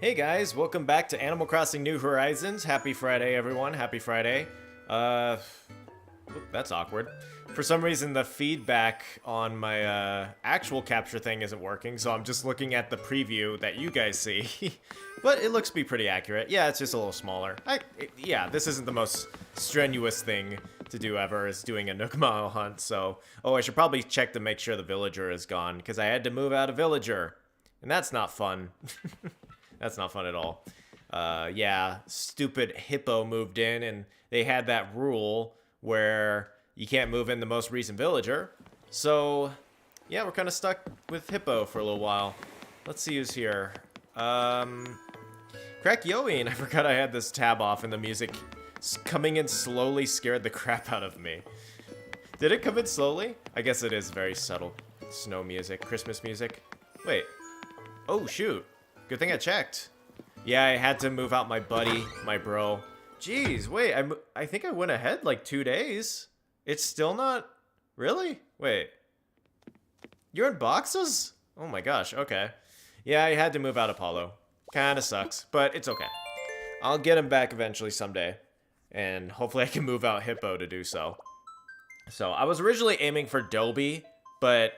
Hey guys, welcome back to Animal Crossing New Horizons. Happy Friday, everyone. Happy Friday. That's awkward. For some reason, the feedback on my actual capture thing isn't working, so I'm just looking at the preview that you guys see. But it looks to be pretty accurate. Yeah, it's just a little smaller. Yeah, this isn't the most strenuous thing to do ever, is doing a Nook Mile hunt, so... Oh, I should probably check to make sure the villager is gone, because I had to move out a villager. And that's not fun. That's not fun at all. Yeah, stupid hippo moved in, and they had that rule where you can't move in the most recent villager. So, yeah, we're kind of stuck with hippo for a little while. Let's see who's here. Crack Yoing, I forgot I had this tab off, and the music coming in slowly scared the crap out of me. Did it come in slowly? I guess it is very subtle. Snow music, Christmas music. Wait. Oh, shoot. Good thing I checked. Yeah, I had to move out my buddy, my bro. Jeez, wait, I think I went ahead like 2 days. It's still not... Really? Wait. You're in boxes? Oh my gosh, okay. Yeah, I had to move out Apollo. Kinda sucks, but it's okay. I'll get him back eventually someday. And hopefully I can move out Hippo to do so. So, I was originally aiming for Dobie, but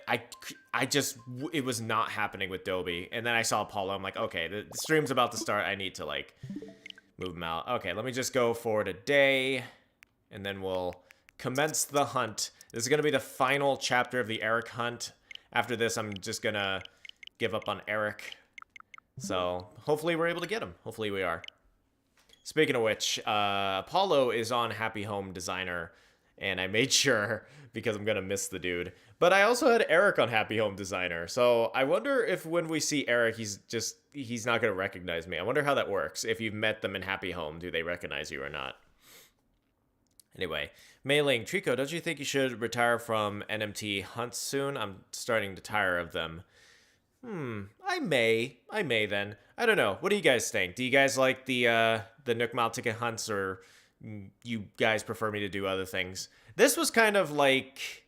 it was not happening with Dobie. And then I saw Apollo. I'm like, okay, the stream's about to start. I need to, like, move him out. Okay, let me just go for today. And then we'll commence the hunt. This is going to be the final chapter of the Erik hunt. After this, I'm just going to give up on Erik. So, hopefully we're able to get him. Hopefully we are. Speaking of which, Apollo is on Happy Home Designer. And I made sure, because I'm going to miss the dude. But I also had Erik on Happy Home Designer. So I wonder if when we see Erik, he's not going to recognize me. I wonder how that works. If you've met them in Happy Home, do they recognize you or not? Anyway, Mei-Ling, Treecko, don't you think you should retire from NMT hunts soon? I'm starting to tire of them. I may then. I don't know. What do you guys think? Do you guys like the Nook Mile ticket hunts, or you guys prefer me to do other things? This was kind of like...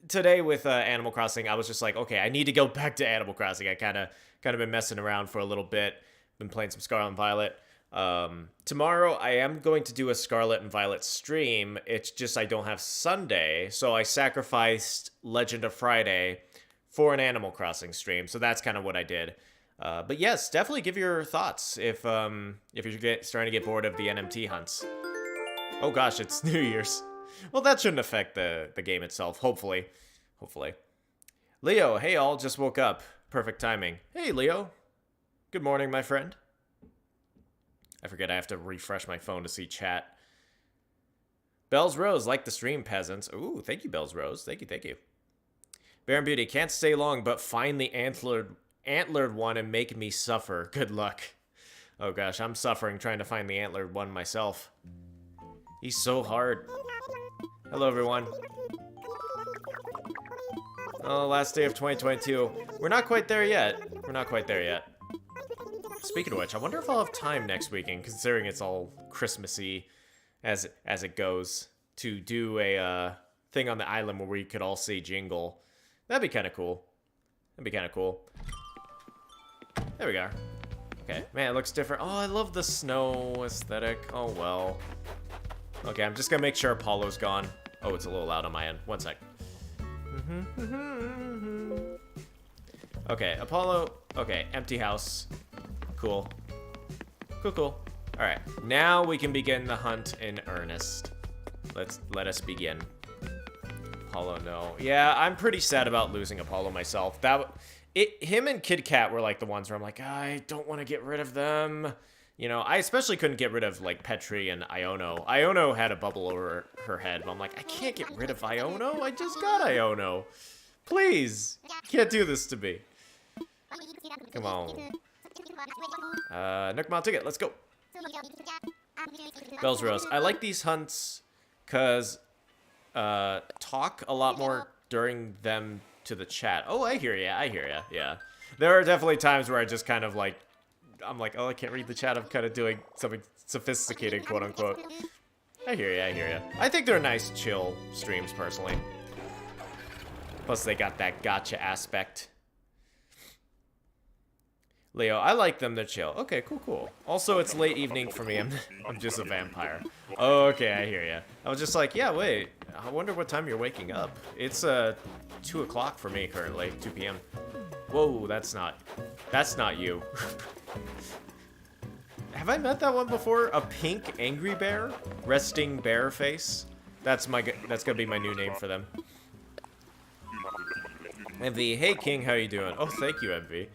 Today with Animal Crossing, I was just like, okay, I need to go back to Animal Crossing. I kind of been messing around for a little bit. Been playing some Scarlet and Violet. Tomorrow, I am going to do a Scarlet and Violet stream. It's just I don't have Sunday, so I sacrificed Legend of Friday for an Animal Crossing stream. So that's kind of what I did. But yes, definitely give your thoughts if you're starting to get bored of the NMT hunts. Oh gosh, it's New Year's. Well, that shouldn't affect the game itself, hopefully. Hopefully. Leo, hey all, just woke up. Perfect timing. Hey, Leo. Good morning, my friend. I forget I have to refresh my phone to see chat. Bells Rose, like the stream, peasants. Ooh, thank you, Bells Rose. Thank you. Baron Beauty, can't stay long, but find the antlered one and make me suffer. Good luck. Oh gosh, I'm suffering trying to find the antlered one myself. He's so hard. Hello, everyone. Oh, last day of 2022. We're not quite there yet. Speaking of which, I wonder if I'll have time next weekend, considering it's all Christmassy as it goes, to do a thing on the island where we could all see Jingle. That'd be kind of cool. There we go. Okay, man, it looks different. Oh, I love the snow aesthetic. Oh, well. Okay, I'm just gonna make sure Apollo's gone. Oh, it's a little loud on my end. One sec. Okay, Apollo. Okay, empty house. Cool. Cool. Alright, now we can begin the hunt in earnest. Let us begin. Apollo, no. Yeah, I'm pretty sad about losing Apollo myself. Him and Kid Cat were like the ones where I'm like, I don't want to get rid of them. You know, I especially couldn't get rid of, like, Petri and Iono. Iono had a bubble over her head, but I'm like, I can't get rid of Iono. I just got Iono. Please. You can't do this to me. Come on. Nook Mile ticket. Let's go. Bells Rose. I like these hunts because talk a lot more during them to the chat. Oh, I hear ya. Yeah. There are definitely times where I just kind of, like, I'm like, oh, I can't read the chat. I'm kind of doing something sophisticated, quote unquote. I hear ya. I think they're nice, chill streams, personally. Plus, they got that gotcha aspect. Leo, I like them, they're chill. Okay, cool, cool. Also, it's late evening for me. I'm just a vampire. Oh, okay, I hear ya. I was just like, yeah, wait. I wonder what time you're waking up. It's 2 o'clock for me currently, 2 p.m. Whoa, that's not you. Have I met that one before? A pink angry bear? Resting bear face? That's gonna be my new name for them. MV, hey King, how you doing? Oh, thank you, MV.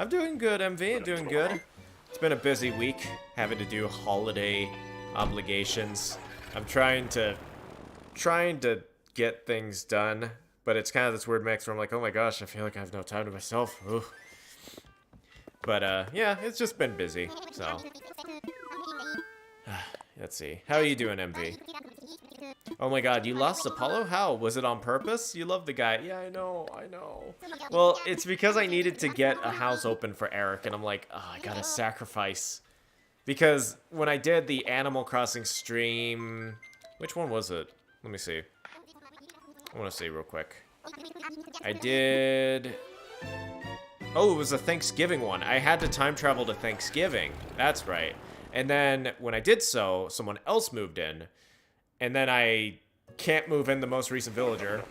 I'm doing good, MV, I'm doing good. It's been a busy week, having to do holiday obligations. I'm trying to get things done, but it's kind of this weird mix where I'm like, oh my gosh, I feel like I have no time to myself. Ooh. But, yeah, it's just been busy, so. Let's see. How are you doing, MV? Oh my god, you lost Apollo? How? Was it on purpose? You love the guy. Yeah, I know. Well, it's because I needed to get a house open for Erik, and I'm like, oh, I gotta sacrifice. Because when I did the Animal Crossing stream... Which one was it? Let me see. I want to see real quick. I did... Oh, it was a Thanksgiving one. I had to time travel to Thanksgiving. That's right. And then when I did so, someone else moved in. And then I can't move in the most recent villager.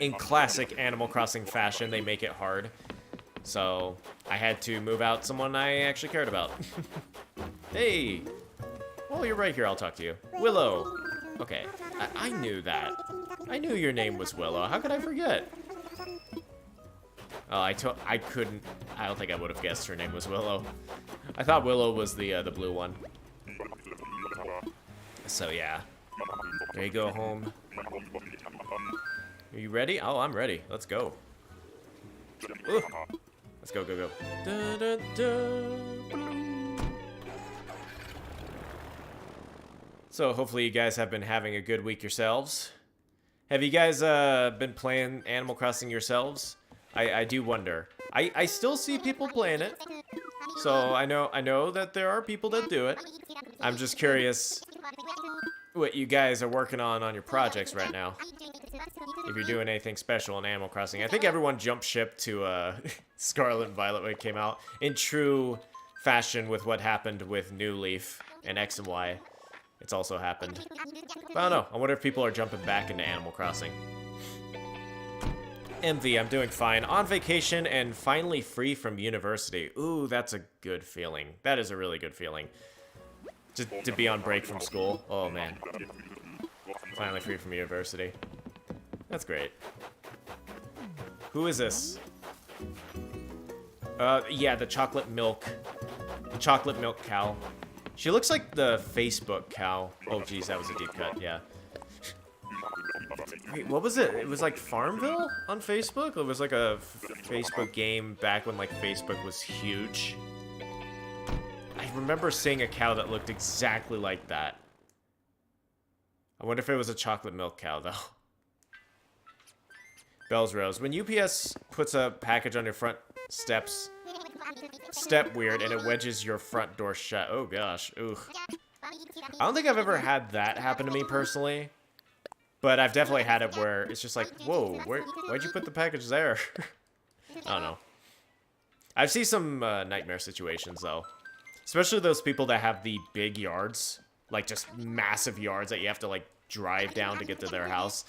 In classic Animal Crossing fashion, they make it hard. So I had to move out someone I actually cared about. Hey! Well, you're right here. I'll talk to you. Willow! Okay, I knew that. I knew your name was Willow. How could I forget? Oh, I don't think I would have guessed her name was Willow. I thought Willow was the blue one. So yeah. There you go, home. Are you ready? Oh, I'm ready. Let's go. Ooh. Let's go, go, go. Da, da, da. So hopefully you guys have been having a good week yourselves. Have you guys been playing Animal Crossing yourselves? I do wonder. I still see people playing it. So I know that there are people that do it. I'm just curious what you guys are working on your projects right now. If you're doing anything special in Animal Crossing. I think everyone jumped ship to Scarlet and Violet when it came out. In true fashion with what happened with New Leaf and X and Y. It's also happened. But I don't know. I wonder if people are jumping back into Animal Crossing. MV, I'm doing fine. On vacation and finally free from university. Ooh, that's a good feeling. That is a really good feeling. Just to be on break from school. Oh, man. Finally free from university. That's great. Who is this? Yeah, the chocolate milk. The chocolate milk cow. She looks like the Facebook cow. Oh, geez, that was a deep cut, yeah. Wait, what was it? It was like Farmville on Facebook? It was like a Facebook game back when like Facebook was huge. I remember seeing a cow that looked exactly like that. I wonder if it was a chocolate milk cow, though. Bell's Rose. When UPS puts a package on your front step weird and it wedges your front door shut. Oh gosh. Ooh. I don't think I've ever had that happen to me personally. But I've definitely had it where it's just like, whoa, why'd you put the package there? I don't know. I've seen some nightmare situations, though. Especially those people that have the big yards. Like, just massive yards that you have to, like, drive down to get to their house.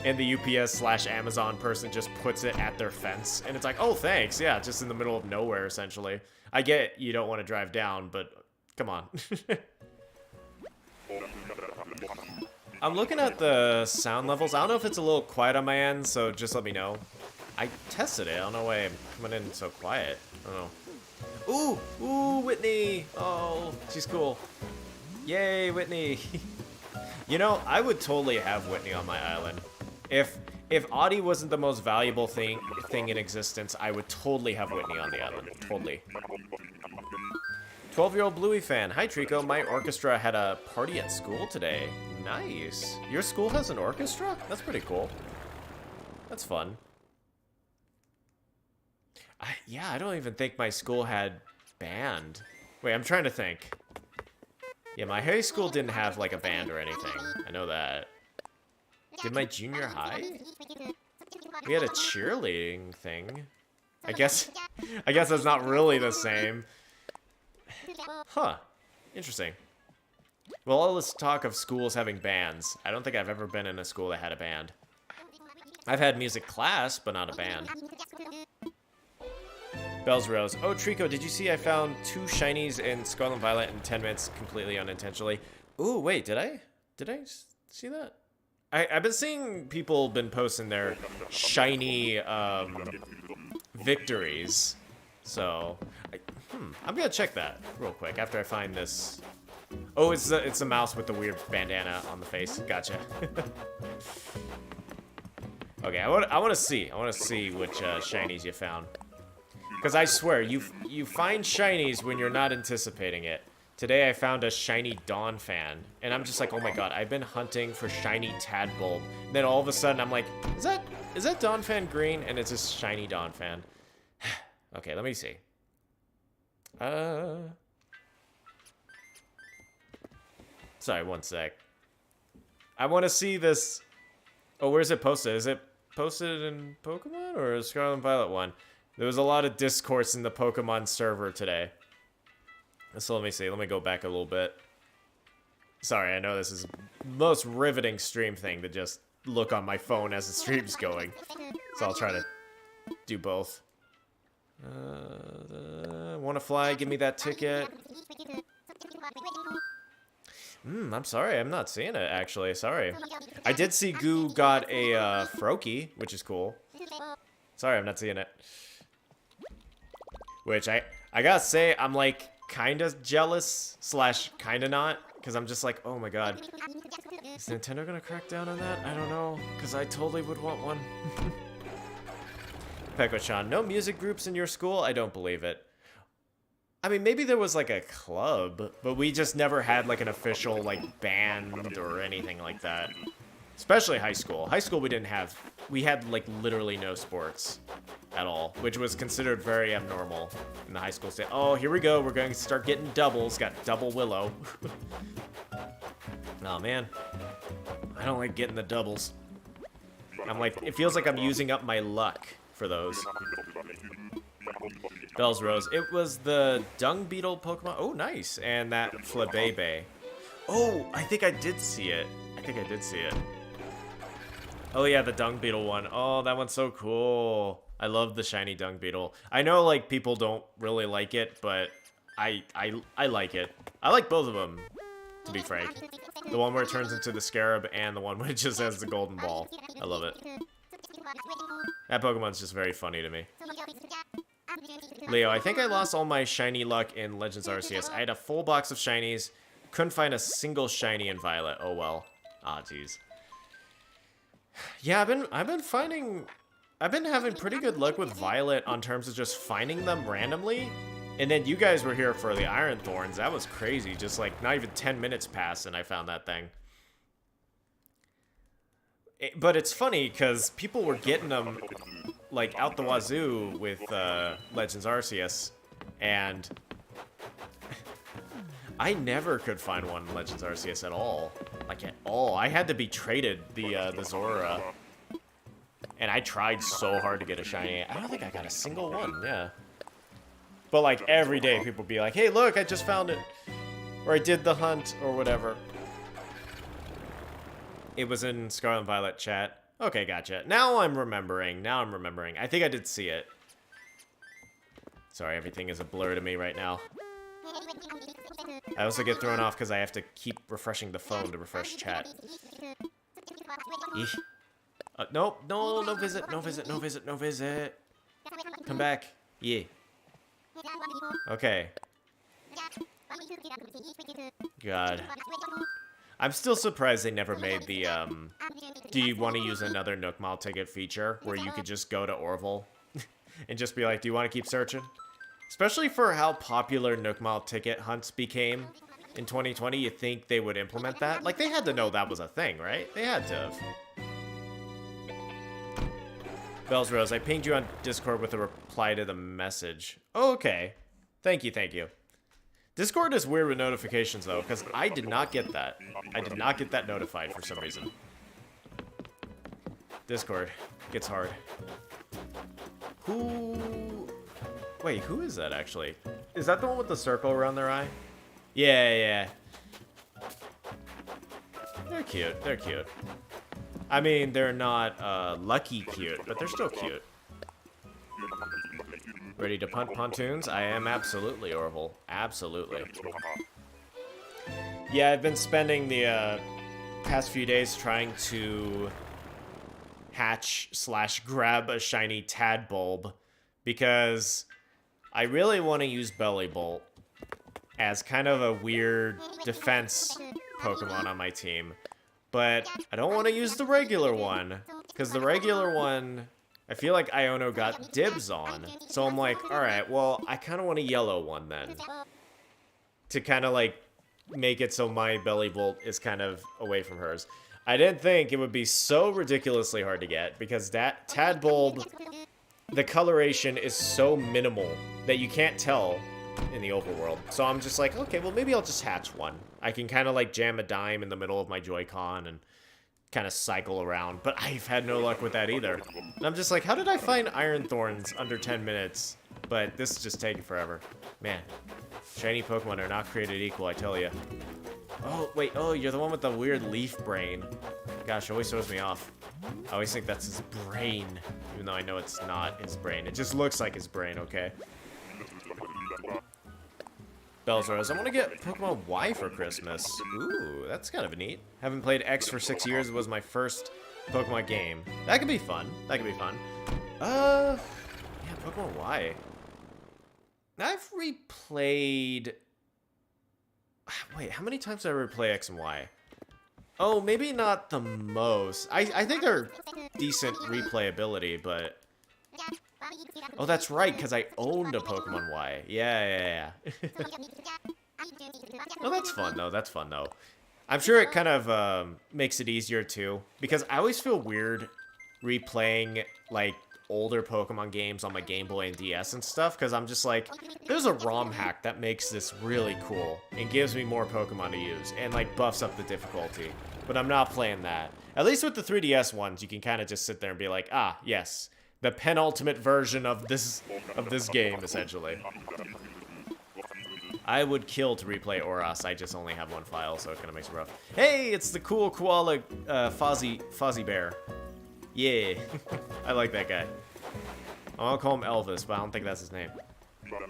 And the UPS/Amazon person just puts it at their fence. And it's like, oh, thanks. Yeah, just in the middle of nowhere, essentially. I get you don't want to drive down, but come on. I'm looking at the sound levels. I don't know if it's a little quiet on my end, so just let me know. I tested it. I don't know why I'm coming in so quiet. I don't know. Ooh, Whitney. Oh, she's cool. Yay, Whitney. You know, I would totally have Whitney on my island. If Audie wasn't the most valuable thing in existence, I would totally have Whitney on the island. Totally. 12-year-old Bluey fan. Hi, Treecko. My orchestra had a party at school today. Nice. Your school has an orchestra? That's pretty cool. That's fun. Yeah, I don't even think my school had band. Wait, I'm trying to think. Yeah, my high school didn't have, like, a band or anything. I know that. Did my junior high? We had a cheerleading thing. I guess that's not really the same. Huh. Interesting. Well, all this talk of schools having bands. I don't think I've ever been in a school that had a band. I've had music class, but not a band. Bells Rose. Oh, Treecko, did you see I found 2 shinies in Scarlet and Violet in 10 minutes completely unintentionally? Ooh, wait, did I see that? I've been seeing people been posting their shiny victories. So, I'm gonna check that real quick after I find this. Oh, it's the mouse with the weird bandana on the face. Gotcha. Okay, I want to see which shinies you found. Because I swear, you find shinies when you're not anticipating it. Today I found a shiny Dawn fan, and I'm just like, oh my god, I've been hunting for shiny Tadbulb. And then all of a sudden I'm like, is that Dawn fan green? And it's a shiny Dawn fan. Okay, let me see. Sorry, one sec. I want to see this. Oh, where's it posted? Is it posted in Pokemon or is Scarlet and Violet one? There was a lot of discourse in the Pokemon server today. So let me see. Let me go back a little bit. Sorry, I know this is the most riveting stream thing to just look on my phone as the stream's going. So I'll try to do both. Wanna fly? Give me that ticket. I'm sorry. I'm not seeing it, actually. Sorry. I did see Goo got a Froakie, which is cool. Sorry, I'm not seeing it. Which I gotta say, I'm like kinda jealous / kinda not, because I'm just like, oh my god, is Nintendo gonna crack down on that? I don't know, because I totally would want one. Peko-chan, no music groups in your school? I don't believe it. I mean, maybe there was like a club, but we just never had like an official like band or anything like that. Especially high school. High school we had like literally no sports at all, which was considered very abnormal in the high school state. Oh, here we go. We're going to start getting doubles. Got double Willow. Oh man, I don't like getting the doubles. I'm like, it feels like I'm using up my luck for those. Bells Rose. It was the Dung Beetle Pokemon. Oh, nice. And that Flabebe. Oh, I think I did see it. Oh yeah, the Dung Beetle one. Oh, that one's so cool. I love the shiny Dung Beetle. I know like people don't really like it, but I like it. I like both of them, to be frank. The one where it turns into the Scarab and the one where it just has the golden ball. I love it. That Pokemon's just very funny to me. Leo, I think I lost all my shiny luck in Legends Arceus. I had a full box of shinies. Couldn't find a single shiny in Violet. Oh well. Ah, jeez. Yeah, I've been having pretty good luck with Violet on terms of just finding them randomly. And then you guys were here for the Iron Thorns. That was crazy. Just like not even 10 minutes passed and I found that thing. But it's funny because people were getting them like out the wazoo with Legends Arceus, and I never could find one in Legends Arceus at all. Like at all. I had to be traded the Zora. And I tried so hard to get a shiny. I don't think I got a single one, yeah. But like every day people would be like, hey look, I just found it. Or I did the hunt or whatever. It was in Scarlet and Violet chat. Okay, gotcha. Now I'm remembering. I think I did see it. Sorry, everything is a blur to me right now. I also get thrown off because I have to keep refreshing the phone to refresh chat. Eesh. Nope, no visit. Come back. Yeah. Okay. God. I'm still surprised they never made the, do you want to use another Nook Mile ticket feature where you could just go to Orville and just be like, do you want to keep searching? Especially for how popular Nook Mile ticket hunts became in 2020, you think they would implement that? Like, they had to know that was a thing, right? They had to have. Bells Rose, I pinged you on Discord with a reply to the message. Oh, okay. Thank you. Discord is weird with notifications, though, because I did not get that. I did not get that notified for some reason. Discord gets hard. Who... Wait, who is that, actually? Is that the one with the circle around their eye? Yeah, yeah. They're cute. They're cute. I mean, they're not lucky cute, but they're still cute. Ready to punt pontoons? I am absolutely, Orville. Absolutely. Yeah, I've been spending the past few days trying to hatch / grab a shiny Tad bulb because I really want to use Belly Bolt as kind of a weird defense Pokemon on my team. But I don't want to use the regular one, because the regular one, I feel like Iono got dibs on. So I'm like, alright, well, I kind of want a yellow one then. To kind of like make it so my Belly Bolt is kind of away from hers. I didn't think it would be so ridiculously hard to get, because that Tadbulb, the coloration is so minimal that you can't tell in the overworld. So I'm just like, okay, well, maybe I'll just hatch one. I can kind of like jam a dime in the middle of my Joy-Con and kind of cycle around, but I've had no luck with that either. And I'm just like, how did I find Iron Thorns under 10 minutes? But this is just taking forever. Man, shiny Pokemon are not created equal, I tell you. Oh, wait, oh, you're the one with the weird leaf brain. Gosh, it always throws me off. I always think that's his brain, even though I know it's not his brain. It just looks like his brain, okay? Bellsrose, I want to get Pokemon Y for Christmas. Ooh, that's kind of neat. Haven't played X for 6 years. It was my first Pokemon game. That could be fun. That could be fun. Yeah, Pokemon Y. I've replayed... Wait, how many times did I replay X and Y? Oh, maybe not the most. I think they're decent replayability, but... Oh, that's right, because I owned a Pokemon Y. Yeah. Oh, that's fun, though. That's fun, though. I'm sure it kind of makes it easier, too. Because I always feel weird replaying, like, older Pokemon games on my Game Boy and DS and stuff. Because I'm just like, there's a ROM hack that makes this really cool. And gives me more Pokemon to use. And, like, buffs up the difficulty. But I'm not playing that. At least with the 3DS ones, you can kind of just sit there and be like, ah, yes. The penultimate version of this game, essentially. I would kill to replay Oras. I just only have one file, so it kind of makes it rough. Hey, it's the cool koala Fozzie Bear. Yeah, I like that guy. I'll call him Elvis, but I don't think that's his name. Let's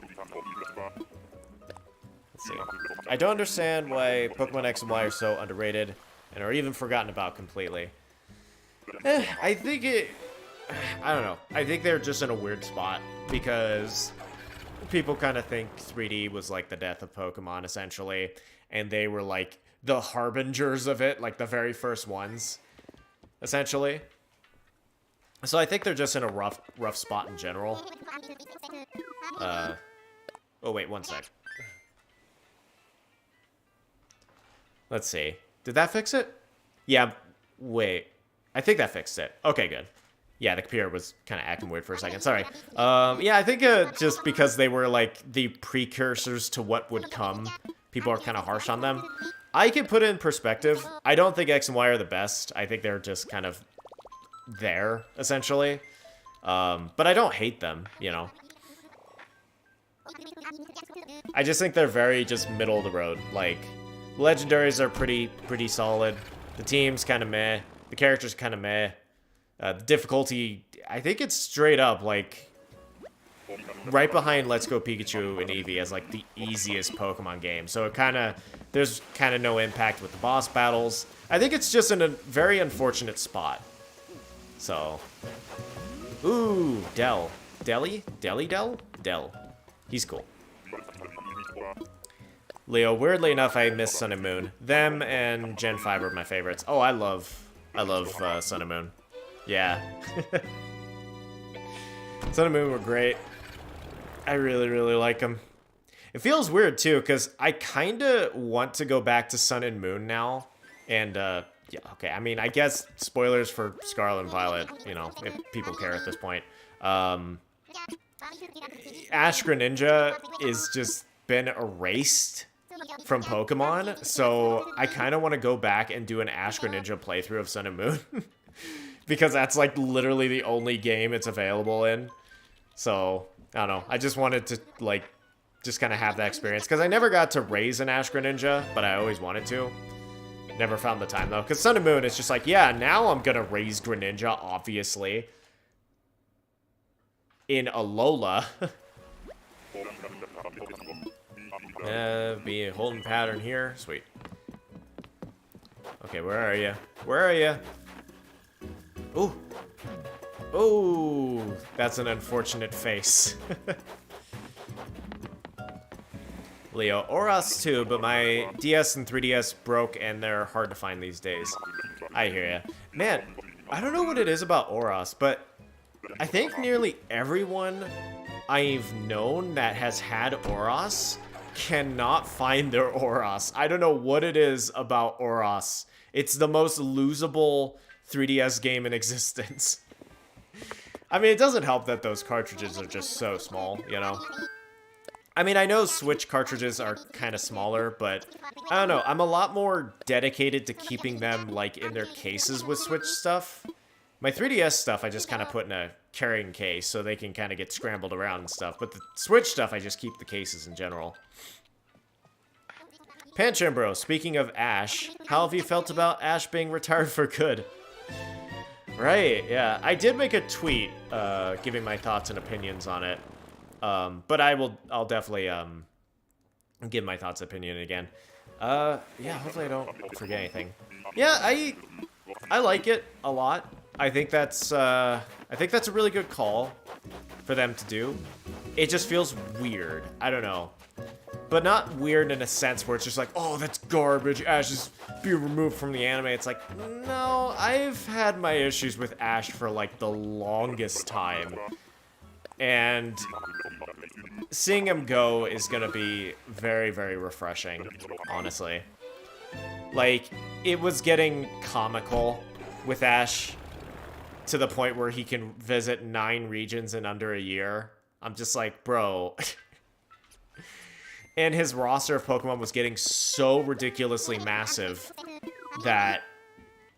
see. I don't understand why Pokemon X and Y are so underrated and are even forgotten about completely. I think I don't know. I think they're just in a weird spot because people kind of think 3D was like the death of Pokemon, essentially, and they were like the harbingers of it, like the very first ones, essentially. So I think they're just in a rough spot in general. Oh wait, one sec. Let's see. Did that fix it? Yeah, wait. I think that fixed it. Okay, good. Yeah, the computer was kind of acting weird for a second. Sorry. Yeah, I think just because they were, like, the precursors to what would come, people are kind of harsh on them. I can put it in perspective. I don't think X and Y are the best. I think they're just kind of there, essentially. But I don't hate them, you know. I just think they're very just middle of the road. Like, legendaries are pretty solid. The team's kind of meh. The characters kind of meh. The difficulty, I think it's straight up, like, right behind Let's Go Pikachu and Eevee as, like, the easiest Pokemon game. So it kind of, there's kind of no impact with the boss battles. I think it's just in a very unfortunate spot. So, ooh, Dell. Dell? He's cool. Leo, weirdly enough, I miss Sun and Moon. Them and Gen 5 are my favorites. Oh, I love Sun and Moon. Yeah. Sun and Moon were great. I really like them. It feels weird, too, because I kind of want to go back to Sun and Moon now. And, yeah, okay, I mean, I guess spoilers for Scarlet and Violet, you know, if people care at this point. Ash Greninja is just been erased from Pokemon, so I kind of want to go back and do an Ash Greninja playthrough of Sun and Moon. Because that's, like, literally the only game it's available in. So, I don't know. I just wanted to, like, just kind of have that experience. Because I never got to raise an Ash Greninja, but I always wanted to. Never found the time, though. Because Sun and Moon, it's just like, yeah, now I'm going to raise Greninja, obviously. In Alola. Be a holding pattern here. Sweet. Okay, where are you? Where are you? Ooh. Ooh. That's an unfortunate face. Leo. Oras too, but my DS and 3DS broke and they're hard to find these days. I hear ya. Man, I don't know what it is about Oras, but I think nearly everyone I've known that has had Oras cannot find their Oras. I don't know what it is about Oras. It's the most losable 3DS game in existence. I mean, it doesn't help that those cartridges are just so small, you know? I mean, I know Switch cartridges are kind of smaller, but I don't know. I'm a lot more dedicated to keeping them, like, in their cases with Switch stuff. My 3DS stuff, I just kind of put in a carrying case so they can kind of get scrambled around and stuff. But the Switch stuff, I just keep the cases in general. Panchambro, speaking of Ash, how have you felt about Ash being retired for good? Right, yeah. I did make a tweet giving my thoughts and opinions on it. But I'll definitely give my thoughts and opinion again. Yeah, hopefully I don't forget anything. Yeah, I like it a lot. I think that's a really good call for them to do. It just feels weird. I don't know. But not weird in a sense where it's just like, oh, that's garbage. Ash is being removed from the anime. It's like, no, I've had my issues with Ash for like the longest time. And seeing him go is gonna be very, very refreshing, honestly. Like, it was getting comical with Ash to the point where he can visit 9 regions in under a year. I'm just like, bro. And his roster of Pokemon was getting so ridiculously massive that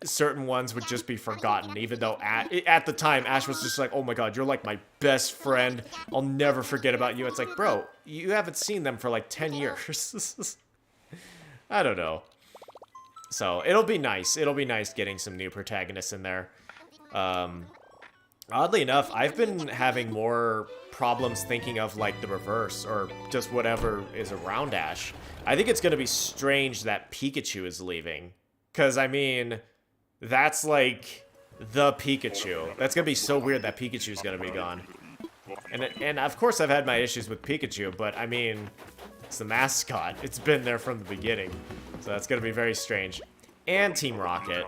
certain ones would just be forgotten, even though at the time, Ash was just like, oh my god, you're like my best friend. I'll never forget about you. It's like, bro, you haven't seen them for like 10 years. I don't know. So, it'll be nice. It'll be nice getting some new protagonists in there. Oddly enough, I've been having more problems thinking of, like, the reverse, or just whatever is around Ash. I think it's gonna be strange that Pikachu is leaving. Because, I mean, that's, like, the Pikachu. That's gonna be so weird that Pikachu's gonna be gone. And of course I've had my issues with Pikachu, but, I mean, it's the mascot. It's been there from the beginning. So that's gonna be very strange. And Team Rocket.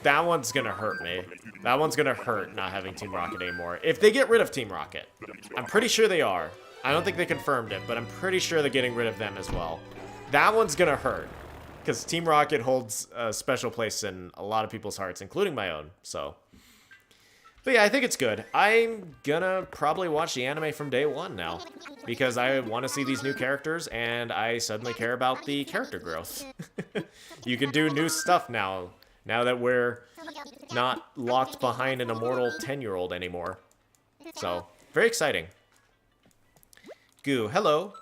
That one's gonna hurt me. That one's gonna hurt not having Team Rocket anymore. If they get rid of Team Rocket. I'm pretty sure they are. I don't think they confirmed it, but I'm pretty sure they're getting rid of them as well. That one's gonna hurt. Because Team Rocket holds a special place in a lot of people's hearts, including my own, so. But yeah, I think it's good. I'm gonna probably watch the anime from day one now. Because I want to see these new characters, and I suddenly care about the character growth. You can do new stuff now. Now that we're not locked behind an immortal 10-year-old anymore. So, very exciting. Goo, hello.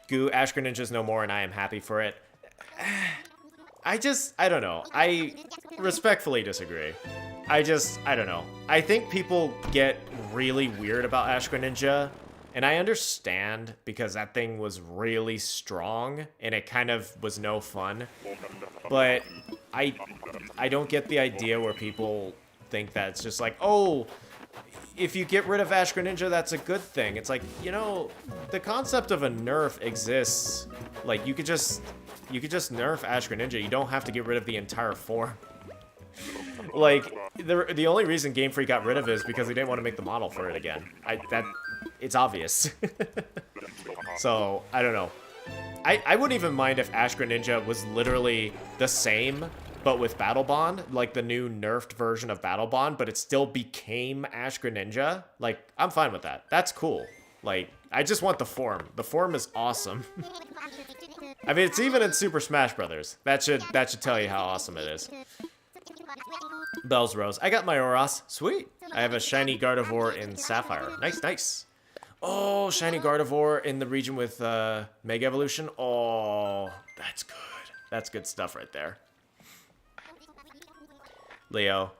Goo, Ash Greninja's no more, and I am happy for it. I don't know. I respectfully disagree. I don't know. I think people get really weird about Ash Greninja, and I understand because that thing was really strong, and it kind of was no fun. But I don't get the idea where people think that it's just like, oh, if you get rid of Ash Greninja, that's a good thing. It's like, you know, the concept of a nerf exists. Like, you could just nerf Ash Greninja. You don't have to get rid of the entire form. Like, the only reason Game Freak got rid of it is because they didn't want to make the model for it again. It's obvious. So, I don't know. I wouldn't even mind if Ash Greninja was literally the same, but with Battle Bond, like the new nerfed version of Battle Bond, but it still became Ash Greninja. Like, I'm fine with that. That's cool. Like, I just want the form. The form is awesome. I mean, it's even in Super Smash Brothers. That should tell you how awesome it is. Bells Rose. I got my Oros. Sweet. I have a shiny Gardevoir in Sapphire. Nice, nice. Oh, shiny Gardevoir in the region with Mega Evolution. Oh, that's good. That's good stuff right there. Leo.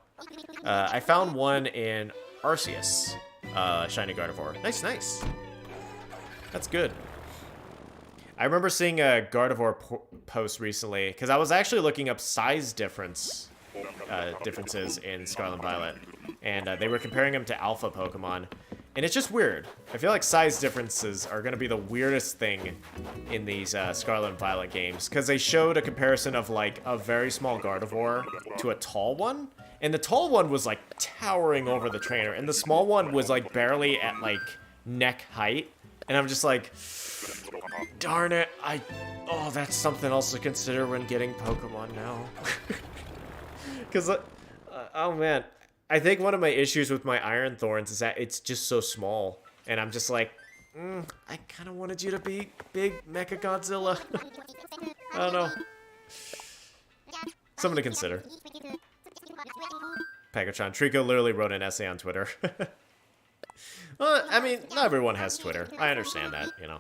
I found one in Arceus. Shiny Gardevoir. Nice, nice. That's good. I remember seeing a Gardevoir post recently, because I was actually looking up size differences in Scarlet and Violet, and they were comparing them to alpha Pokemon, and it's just weird. I feel like size differences are going to be the weirdest thing in these Scarlet and Violet games, because they showed a comparison of like a very small Gardevoir to a tall one, and the tall one was like towering over the trainer, and the small one was like barely at like neck height, and I'm just like, darn it, oh, that's something else to consider when getting Pokemon now. Because, oh man, I think one of my issues with my Iron Thorns is that it's just so small. And I'm just like, I kind of wanted you to be big Mecha Godzilla. I don't know. Something to consider. Pegachon. Treecko literally wrote an essay on Twitter. Well, I mean, not everyone has Twitter. I understand that, you know.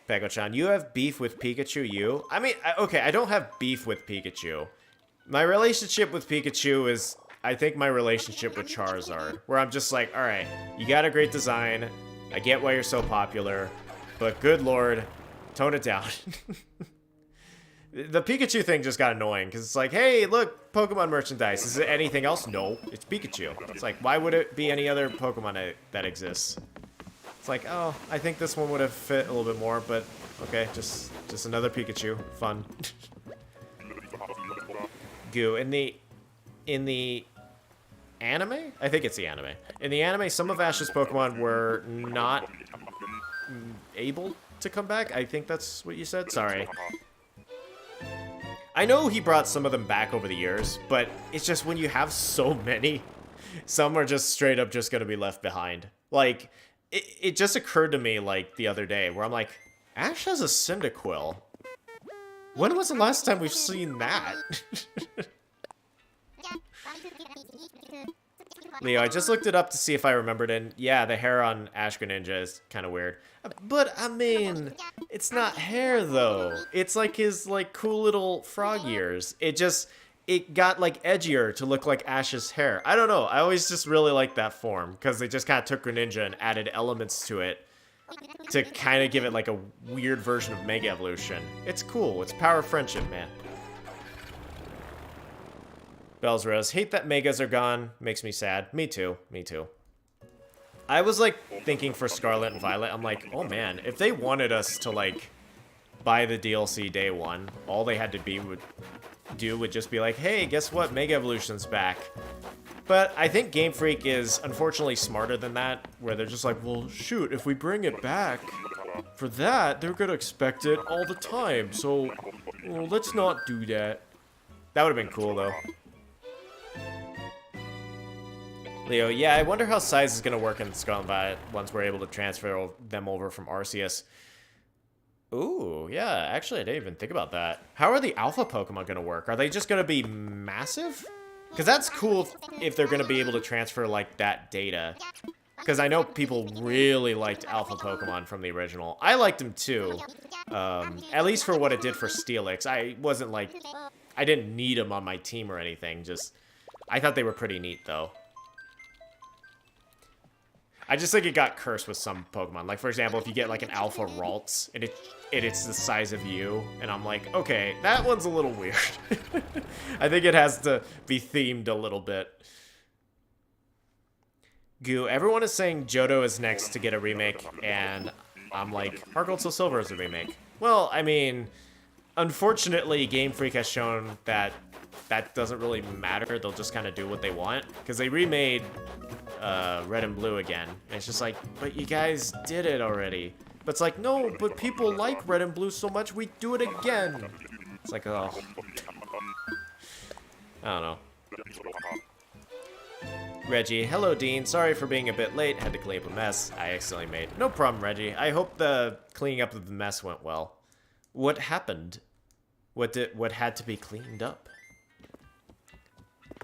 Pegachan, you have beef with Pikachu, you? I mean, okay, I don't have beef with Pikachu. My relationship with Pikachu is, I think, my relationship with Charizard, where I'm just like, alright, you got a great design, I get why you're so popular, but good lord, tone it down. The Pikachu thing just got annoying, because it's like, hey, look, Pokemon merchandise. Is it anything else? No, it's Pikachu. It's like, why would it be any other Pokemon that exists? It's like, oh, I think this one would have fit a little bit more, but okay, just another Pikachu. Fun. Goo. In the anime? I think it's the anime. In the anime, some of Ash's Pokemon were not able to come back. I think that's what you said. Sorry. I know he brought some of them back over the years, but it's just when you have so many, some are just straight up just gonna be left behind. Like, it just occurred to me, like, the other day, where I'm like, Ash has a Cyndaquil. When was the last time we've seen that? Leo, I just looked it up to see if I remembered, and yeah, the hair on Ash Greninja is kind of weird. But, I mean, it's not hair, though. It's like his, like, cool little frog ears. It got, like, edgier to look like Ash's hair. I don't know. I always just really like that form, because they just kind of took Greninja and added elements to it to kind of give it, like, a weird version of Mega Evolution. It's cool. It's power of friendship, man. Bells Rose. Hate that Megas are gone. Makes me sad. Me too. Me too. I was, like, thinking for Scarlet and Violet, I'm like, oh, man, if they wanted us to, like, buy the DLC day one, all they had to do would just be like, hey, guess what? Mega Evolution's back. But I think Game Freak is unfortunately smarter than that, where they're just like, well, shoot, if we bring it back for that, they're gonna expect it all the time, so well, let's not do that. That would have been cool, though. Leo, yeah, I wonder how size is gonna work in Scarlet and Violet once we're able to transfer them over from Arceus. Ooh, yeah, actually, I didn't even think about that. How are the alpha Pokemon gonna work? Are they just gonna be massive? Because that's cool if they're gonna be able to transfer, like, that data. Because I know people really liked alpha Pokemon from the original. I liked them too. At least for what it did for Steelix. I wasn't, like, I didn't need them on my team or anything. Just, I thought they were pretty neat, though. I just think it got cursed with some Pokemon. Like, for example, if you get, like, an Alpha Ralts, and it's the size of you, and I'm like, okay, that one's a little weird. I think it has to be themed a little bit. Goo, everyone is saying Johto is next to get a remake, and I'm like, Heart Gold Soul Silver is a remake. Well, I mean, unfortunately, Game Freak has shown that that doesn't really matter. They'll just kind of do what they want, because they remade Red and Blue again. And it's just like, but you guys did it already. But it's like, no, but people like Red and Blue so much, we do it again. It's like, oh. I don't know. Reggie, hello Dean, sorry for being a bit late, had to clean up a mess I accidentally made. No problem, Reggie. I hope the cleaning up of the mess went well. What happened? What had to be cleaned up?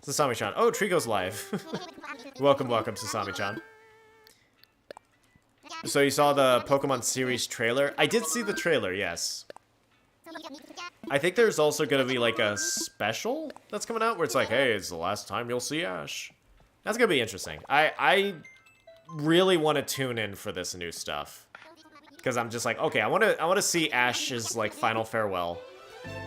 Sasami-chan. Oh, Treecko's live. Welcome, Sasami-chan. So you saw the Pokemon series trailer? I did see the trailer, yes. I think there's also going to be like a special that's coming out where it's like, hey, it's the last time you'll see Ash. That's going to be interesting. I really want to tune in for this new stuff. Because I'm just like, okay, I want to see Ash's like final farewell.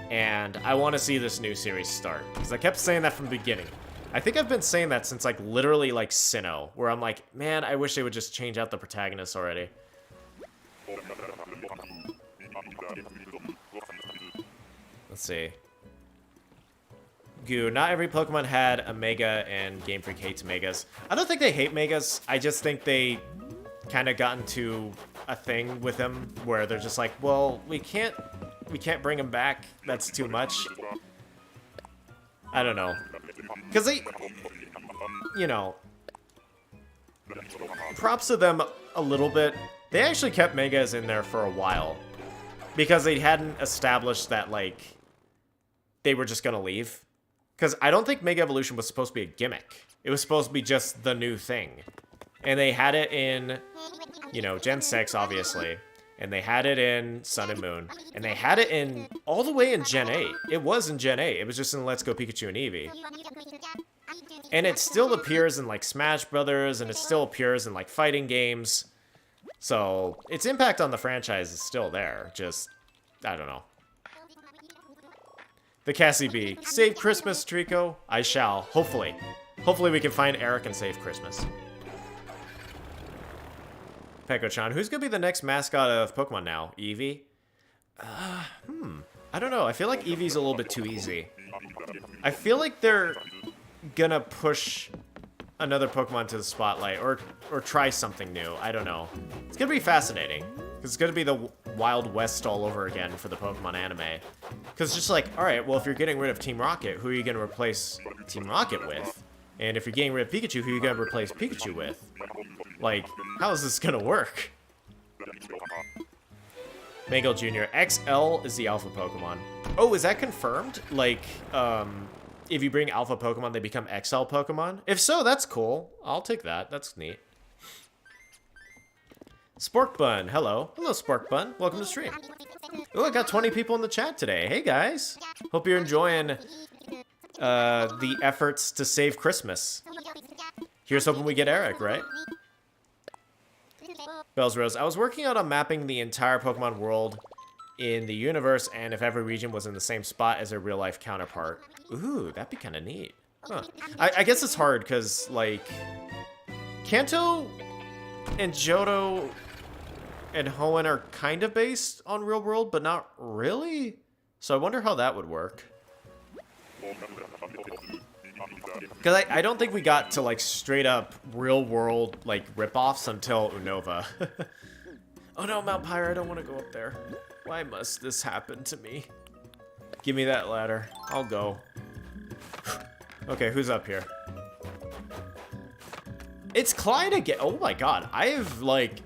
And I want to see this new series start. Because I kept saying that from the beginning. I think I've been saying that since like literally like Sinnoh. Where I'm like, man, I wish they would just change out the protagonists already. Let's see. Goo, not every Pokemon had a Mega, and Game Freak hates Megas. I don't think they hate Megas. I just think they kind of got into a thing with them where they're just like, well, we can't bring them back. That's too much. I don't know. Because they, you know, props to them a little bit. They actually kept Megas in there for a while. Because they hadn't established that, like, they were just going to leave. Because I don't think Mega Evolution was supposed to be a gimmick. It was supposed to be just the new thing. And they had it in, you know, Gen 6, obviously. And they had it in Sun and Moon. And they had it in, all the way in Gen 8. It was in Gen 8. It was just in Let's Go Pikachu and Eevee. And it still appears in, like, Smash Brothers. And it still appears in, like, fighting games. So, its impact on the franchise is still there. Just, I don't know. The Cassie B. Save Christmas, Treecko. I shall. Hopefully. Hopefully we can find Erik and save Christmas. Peko-chan. Who's going to be the next mascot of Pokemon now? Eevee? I don't know. I feel like Eevee's a little bit too easy. I feel like they're gonna push another Pokemon to the spotlight or try something new. I don't know. It's gonna be fascinating. It's gonna be the Wild West all over again for the Pokemon anime. Because it's just like, alright, well, if you're getting rid of Team Rocket, who are you gonna replace Team Rocket with? And if you're getting rid of Pikachu, who are you gonna replace Pikachu with? Like, how is this gonna work? Mango Jr. XL is the alpha Pokemon. Oh, is that confirmed? Like, if you bring alpha Pokemon, they become XL Pokemon? If so, that's cool. I'll take that. That's neat. Sporkbun, hello. Hello, Sporkbun. Welcome to stream. Oh, I got 20 people in the chat today. Hey, guys. Hope you're enjoying the efforts to save Christmas. Here's hoping we get Erik, right? Bells Rose, I was working out on mapping the entire Pokemon world in the universe, and if every region was in the same spot as their real-life counterpart. Ooh, that'd be kind of neat. Huh. I guess it's hard, because, like, Kanto and Johto and Hoenn are kind of based on real world, but not really? So I wonder how that would work. Because I don't think we got to, like, straight up real world, like, rip-offs until Unova. Oh no, Mount Pyre, I don't want to go up there. Why must this happen to me? Give me that ladder. I'll go. Okay, who's up here? It's Clyde again. Oh my god. I've, like...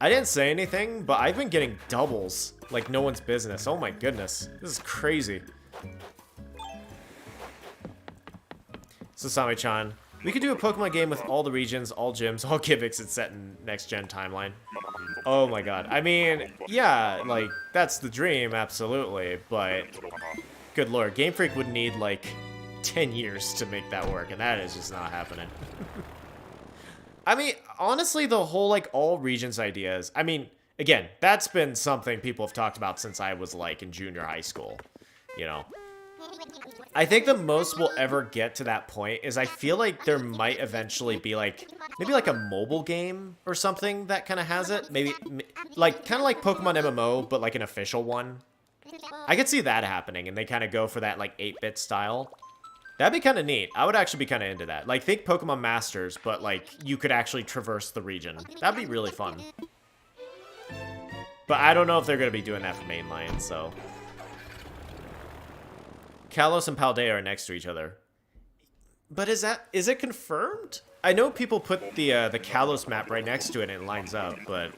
I didn't say anything, but I've been getting doubles. Like no one's business. Oh my goodness. This is crazy. Sasami-chan. We could do a Pokemon game with all the regions, all gyms, all gimmicks and set in next-gen timeline. Oh my god. I mean, yeah, like, that's the dream, absolutely, but... Good lord, Game Freak would need, like, 10 years to make that work, and that is just not happening. I mean, honestly, the whole, like, all regions ideas... I mean, again, that's been something people have talked about since I was, like, in junior high school, you know? I think the most we'll ever get to that point is I feel like there might eventually be like, maybe like a mobile game or something that kind of has it. Maybe like, kind of like Pokemon MMO, but like an official one. I could see that happening and they kind of go for that like 8-bit style. That'd be kind of neat. I would actually be kind of into that. Like think Pokemon Masters, but like you could actually traverse the region. That'd be really fun. But I don't know if they're going to be doing that for mainline, so... Kalos and Paldea are next to each other. But is it confirmed? I know people put the Kalos map right next to it and it lines up, but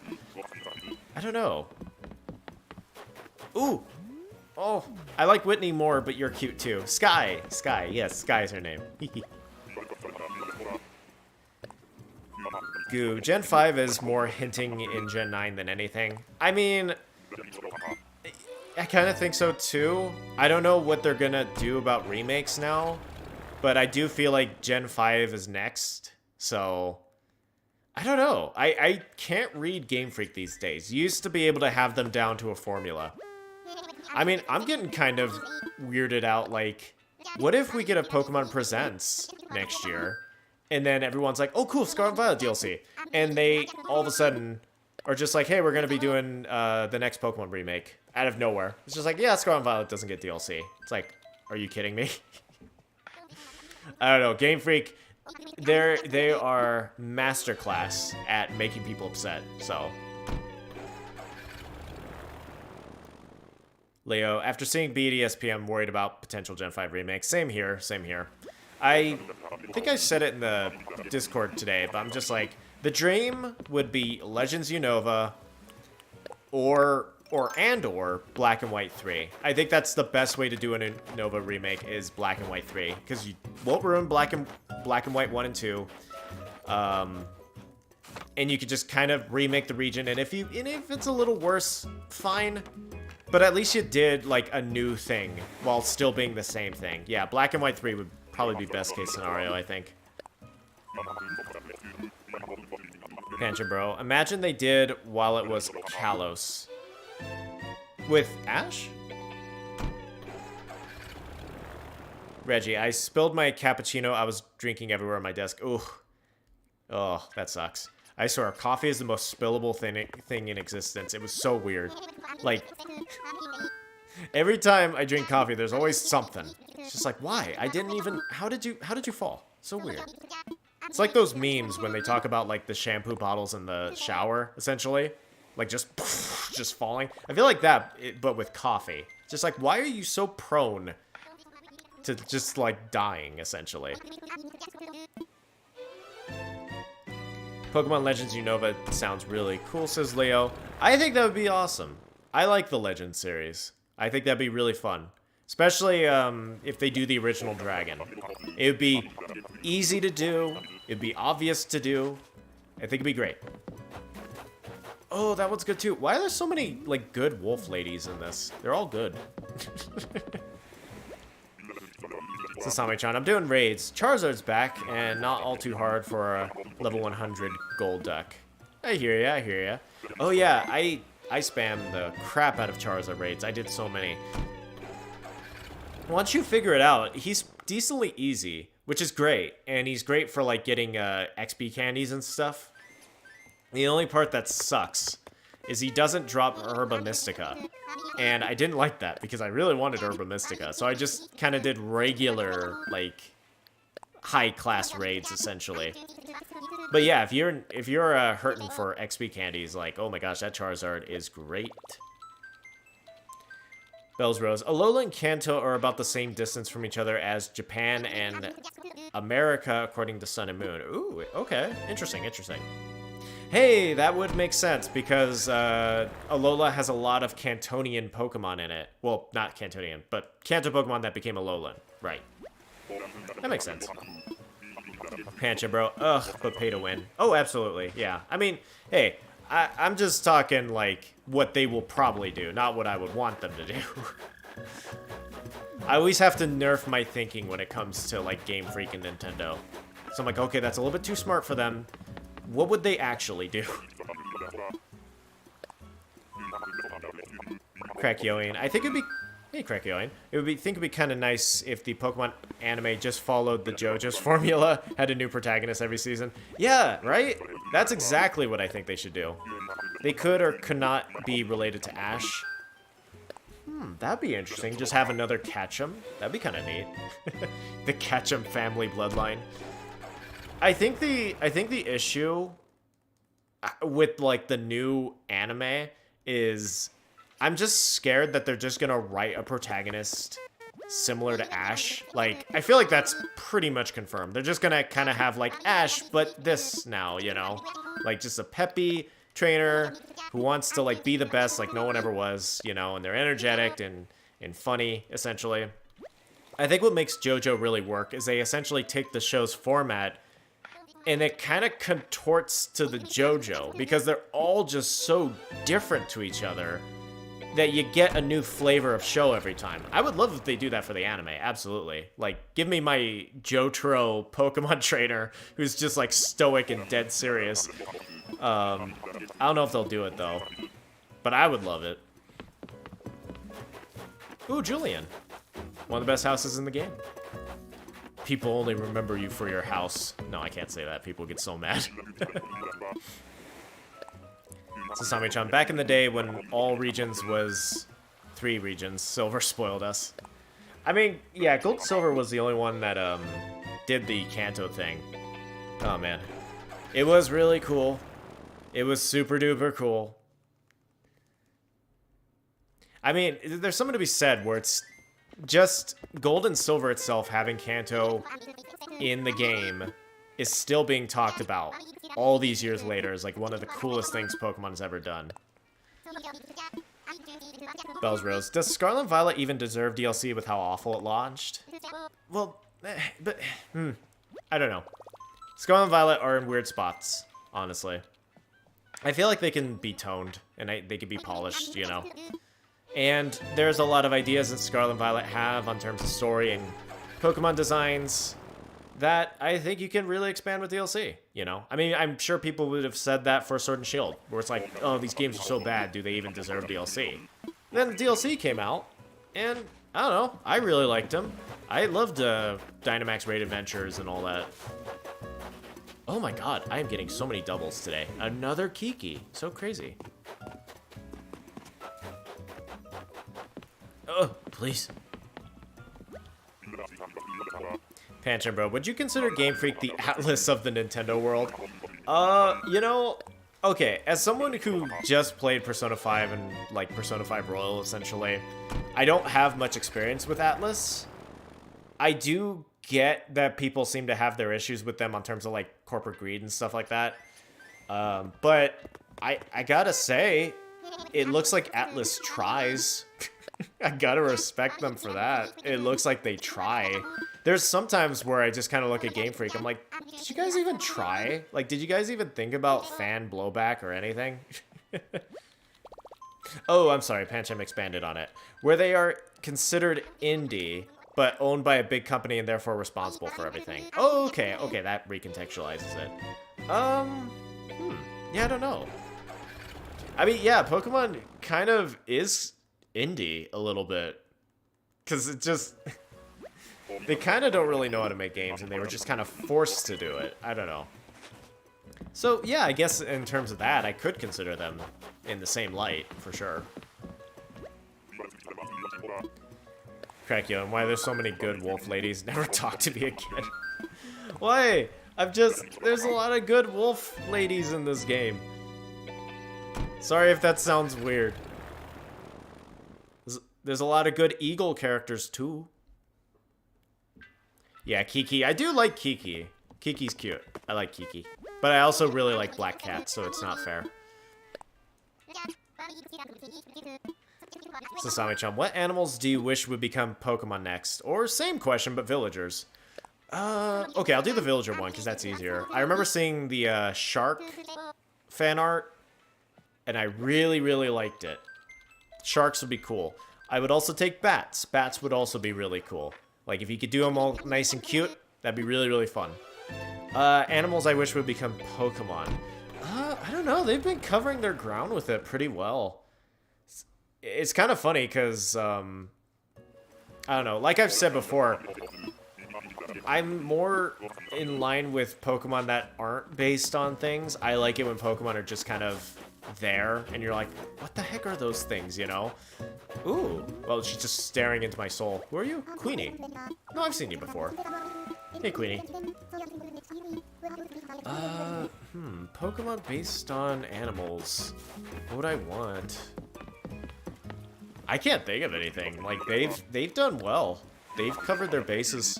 I don't know. Ooh, Oh, I like Whitney more, but you're cute too. Sky. Sky. Yes, Sky is her name. Goo. Gen 5 is more hinting in Gen 9 than anything. I mean, I kind of think so too. I don't know what they're gonna do about remakes now, but I do feel like Gen 5 is next. So, I don't know. I can't read Game Freak these days. Used to be able to have them down to a formula. I mean, I'm getting kind of weirded out, like, what if we get a Pokemon Presents next year, and then everyone's like, oh, cool, Scarlet Violet DLC, and they, all of a sudden, are just like, hey, we're gonna be doing the next Pokemon remake, out of nowhere. It's just like, yeah, Scarlet Violet doesn't get DLC. It's like, are you kidding me? I don't know, Game Freak, they are masterclass at making people upset, so... Leo, after seeing BDSP, I'm worried about potential Gen 5 remakes. Same here, same here. I think I said it in the Discord today, but I'm just like, the dream would be Legends Unova or Black and White 3. I think that's the best way to do a Unova remake is Black and White 3, because you won't ruin Black and White 1 and 2. And you could just kind of remake the region, and if it's a little worse, fine. But at least you did, like, a new thing while still being the same thing. Yeah, Black and White 3 would probably be best case scenario, I think. Pancha Bro. Imagine they did while it was Kalos. With Ash? Reggie, I spilled my cappuccino I was drinking everywhere on my desk. Ooh. Oh, that sucks. I swear, coffee is the most spillable thing in existence. It was so weird. Like, every time I drink coffee, there's always something. It's just like, why? I didn't even... How did you fall? So weird. It's like those memes when they talk about, like, the shampoo bottles in the shower, essentially. Like, just falling. I feel like that, but with coffee. Just like, why are you so prone to just, like, dying, essentially? Pokemon Legends Unova sounds really cool, says Leo. I think that would be awesome. I like the Legends series. I think that'd be really fun. Especially if they do the original Dragon. It would be easy to do. It'd be obvious to do. I think it'd be great. Oh, that one's good too. Why are there so many, like, good wolf ladies in this? They're all good. Sasami-chan, I'm doing raids. Charizard's back, and not all too hard for a level 100 gold duck. I hear ya, I hear ya. Oh yeah, I spam the crap out of Charizard raids. I did so many. Once you figure it out, he's decently easy, which is great. And he's great for, like, getting XP candies and stuff. The only part that sucks is he doesn't drop Herba Mystica. And I didn't like that because I really wanted Herba Mystica. So I just kind of did regular, like, high-class raids, essentially. But yeah, if you're hurting for XP candies, like, oh my gosh, that Charizard is great. Bells Rose. Alola and Kanto are about the same distance from each other as Japan and America, according to Sun and Moon. Ooh, okay. Interesting, interesting. Hey, that would make sense, because Alola has a lot of Cantonian Pokemon in it. Well, not Cantonian, but Kanto Pokemon that became Alolan. Right. That makes sense. Pancha, bro. Ugh, but pay to win. Oh, absolutely, yeah. I mean, hey, I'm just talking, like, what they will probably do, not what I would want them to do. I always have to nerf my thinking when it comes to, like, Game Freak and Nintendo. So I'm like, okay, that's a little bit too smart for them. What would they actually do? Crackyoin. I think it'd be... Hey, Crackyoin. Think it'd be kind of nice if the Pokemon anime just followed the JoJo's formula, had a new protagonist every season. Yeah, right? That's exactly what I think they should do. They could or could not be related to Ash. That'd be interesting. Just have another Ketchum. That'd be kind of neat. The Ketchum family bloodline. I think the issue with, like, the new anime is I'm just scared that they're just gonna write a protagonist similar to Ash. Like, I feel like that's pretty much confirmed. They're just gonna kind of have, like, Ash, but this now, you know? Like, just a peppy trainer who wants to, like, be the best like no one ever was, you know, and they're energetic and and funny, essentially. I think what makes JoJo really work is they essentially take the show's format and it kind of contorts to the JoJo because they're all just so different to each other that you get a new flavor of show every time. I would love if they do that for the anime, absolutely. Like, give me my Jotaro Pokemon trainer who's just like stoic and dead serious. I don't know if they'll do it though, but I would love it. Ooh, Julian. One of the best houses in the game. People only remember you for your house. No, I can't say that. People get so mad. Sasami-chan, back in the day when all regions was 3 regions, Silver spoiled us. I mean, yeah, Gold Silver was the only one that did the Kanto thing. Oh man. It was really cool. It was super duper cool. I mean, there's something to be said where it's just Gold and Silver itself having Kanto in the game is still being talked about all these years later as like one of the coolest things Pokemon has ever done. Bell's Rose. Does Scarlet and Violet even deserve DLC with how awful it launched? Well, but, I don't know. Scarlet and Violet are in weird spots, honestly. I feel like they can be toned, and they can be polished, you know? And there's a lot of ideas that Scarlet and Violet have on terms of story and Pokemon designs that I think you can really expand with DLC, you know? I mean, I'm sure people would have said that for Sword and Shield, where it's like, oh, these games are so bad, do they even deserve DLC? Then the DLC came out, and I don't know, I really liked them. I loved Dynamax Raid Adventures and all that. Oh my god, I am getting so many doubles today. Another Kiki, so crazy. Oh, please. Panchin, would you consider Game Freak the Atlas of the Nintendo world? You know, okay, as someone who just played Persona 5 and, like, Persona 5 Royal, essentially, I don't have much experience with Atlas. I do get that people seem to have their issues with them on terms of, like, corporate greed and stuff like that. But I gotta say, it looks like Atlas tries. I gotta respect them for that. It looks like they try. There's sometimes where I just kind of look at Game Freak, I'm like, did you guys even try? Like, did you guys even think about fan blowback or anything? Oh, I'm sorry, Pancham expanded on it. Where they are considered indie, but owned by a big company and therefore responsible for everything. Oh, okay, okay, that recontextualizes it. Yeah, I don't know. I mean, yeah, Pokemon kind of is indie a little bit. Because it just... they kind of don't really know how to make games, and they were just kind of forced to do it. I don't know. So, yeah, I guess in terms of that, I could consider them in the same light, for sure. Crackyo, and why there's so many good wolf ladies never talk to me again. Why? There's a lot of good wolf ladies in this game. Sorry if that sounds weird. There's a lot of good eagle characters, too. Yeah, Kiki. I do like Kiki. Kiki's cute. I like Kiki. But I also really like Black Cat, so it's not fair. Sasami-chan, what animals do you wish would become Pokemon next? Or same question, but villagers. Okay, I'll do the villager one, because that's easier. I remember seeing the shark fan art, and I really, really liked it. Sharks would be cool. I would also take bats. Bats would also be really cool. Like, if you could do them all nice and cute, that'd be really, really fun. Animals I wish would become Pokemon. I don't know. They've been covering their ground with it pretty well. It's kind of funny, because, I don't know. Like I've said before, I'm more in line with Pokemon that aren't based on things. I like it when Pokemon are just kind of there, and you're like, what the heck are those things, you know? Ooh, well, she's just staring into my soul. Who are you? Queenie. No, I've seen you before. Hey, Queenie. Pokemon based on animals. What would I want? I can't think of anything. Like, they've done well. They've covered their bases.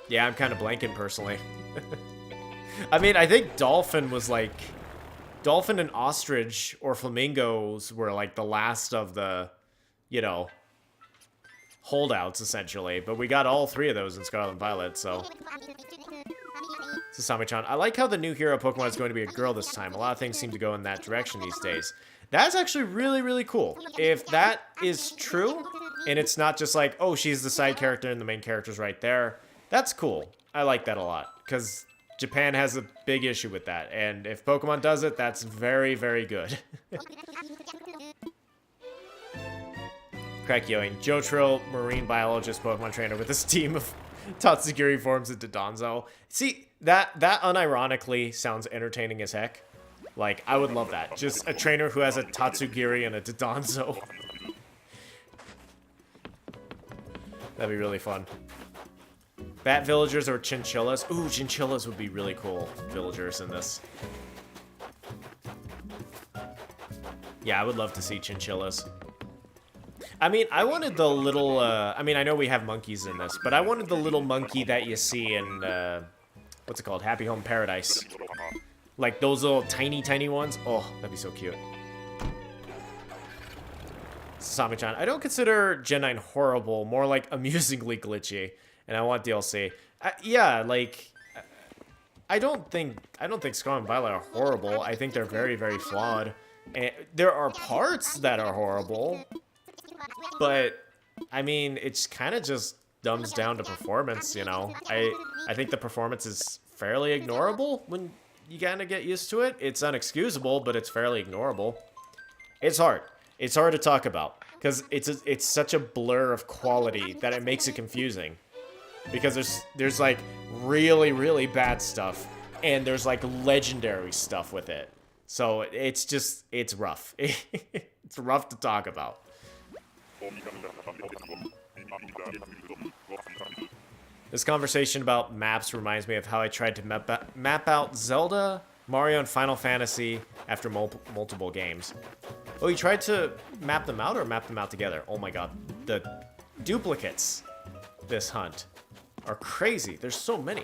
Yeah, I'm kind of blanking, personally. I mean, I think Dolphin was, like, dolphin and ostrich or flamingos were like the last of the, you know, holdouts essentially. But we got all 3 of those in Scarlet and Violet, so. Sasami-chan, I like how the new hero Pokemon is going to be a girl this time. A lot of things seem to go in that direction these days. That's actually really, really cool. If that is true, and it's not just like, oh, she's the side character and the main character's right there, that's cool. I like that a lot, because Japan has a big issue with that, and if Pokemon does it, that's very, very good. Crack Yoing, Jotaro, marine biologist, Pokemon trainer with his team of Tatsugiri forms into Donzo. See, that unironically sounds entertaining as heck. Like, I would love that. Just a trainer who has a Tatsugiri and a Donzo. That'd be really fun. Bat villagers or chinchillas? Ooh, chinchillas would be really cool villagers in this. Yeah, I would love to see chinchillas. I mean, I wanted the little, I mean, I know we have monkeys in this, but I wanted the little monkey that you see in, what's it called? Happy Home Paradise. Like those little tiny, tiny ones. Oh, that'd be so cute. Sasami-chan, I don't consider Gen 9 horrible, more like amusingly glitchy, and I want DLC. Yeah, like, I don't think Scarlet and Violet are horrible. I think they're very, very flawed. And there are parts that are horrible, but I mean, it's kind of just dumbs down to performance, you know. I think the performance is fairly ignorable when you kind of get used to it. It's unexcusable, but it's fairly ignorable. It's hard. It's hard to talk about because it's such a blur of quality that it makes it confusing. Because there's like really, really bad stuff and there's like legendary stuff with it. So it's rough. It's rough to talk about. This conversation about maps reminds me of how I tried to map out Zelda, Mario, and Final Fantasy after multiple games. Oh, you tried to map them out or map them out together? Oh my god. The duplicates this hunt are crazy. There's so many.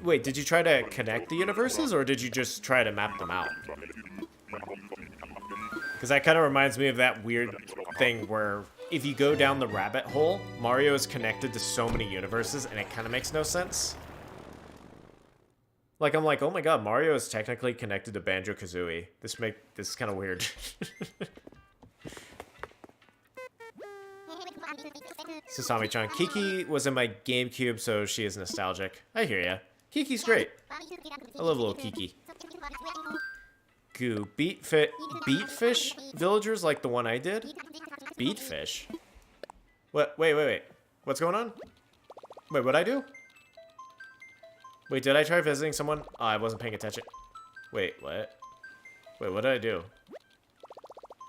Wait, did you try to connect the universes or did you just try to map them out? Because that kind of reminds me of that weird thing where if you go down the rabbit hole, Mario is connected to so many universes and it kind of makes no sense. Like, I'm like, oh my god, Mario is technically connected to Banjo-Kazooie. This is kind of weird. Sasami-chan, Kiki was in my GameCube, so she is nostalgic. I hear ya. Kiki's great. I love little Kiki. Goo. Beatfish villagers like the one I did? Beatfish? What? Wait. What's going on? Wait, what'd I do? Wait, did I try visiting someone? Oh, I wasn't paying attention. Wait, what? Wait, what did I do?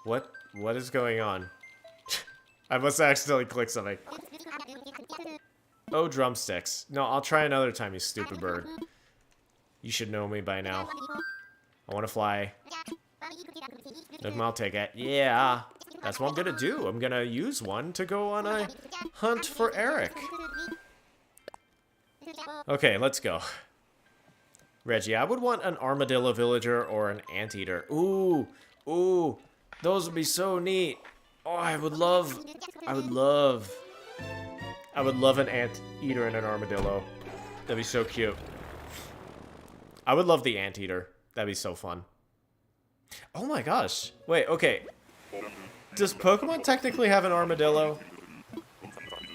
What is going on? I must have accidentally clicked something. Oh, drumsticks. No, I'll try another time, you stupid bird. You should know me by now. I want to fly. I'll take it. Yeah, that's what I'm gonna do. I'm gonna use one to go on a hunt for Erik. Okay, let's go. Reggie, I would want an armadillo villager or an anteater. Ooh, those would be so neat. Oh, I would love an anteater and an armadillo. That'd be so cute. I would love the anteater. That'd be so fun. Oh my gosh. Wait, okay. Does Pokemon technically have an armadillo?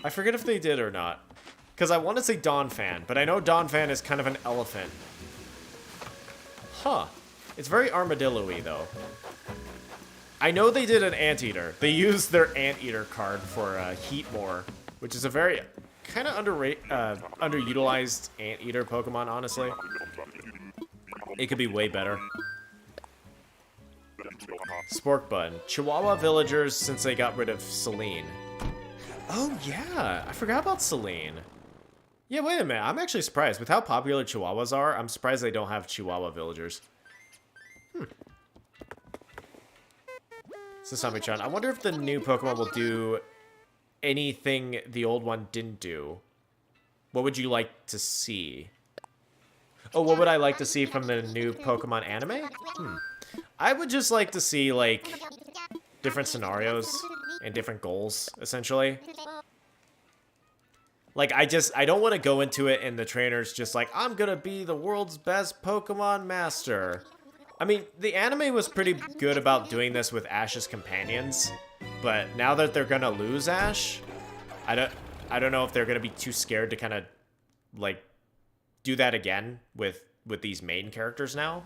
I forget if they did or not. Because I want to say Donphan, but I know Donphan is kind of an elephant. Huh. It's very armadillo-y, though. I know they did an anteater. They used their anteater card for Heatmore, which is a very kind of underutilized anteater Pokemon, honestly. It could be way better. Sporkbun. Chihuahua villagers since they got rid of Celine. Oh, yeah. I forgot about Celine. Yeah, wait a minute. I'm actually surprised. With how popular Chihuahuas are, I'm surprised they don't have Chihuahua villagers. Sasami-chan, I wonder if the new Pokemon will do anything the old one didn't do. What would you like to see? Oh, what would I like to see from the new Pokemon anime? I would just like to see, like, different scenarios and different goals, essentially. Like, I don't want to go into it and the trainer's just like, I'm gonna be the world's best Pokemon master. I mean, the anime was pretty good about doing this with Ash's companions, but now that they're gonna lose Ash, I don't know if they're gonna be too scared to kind of, like, do that again with these main characters now.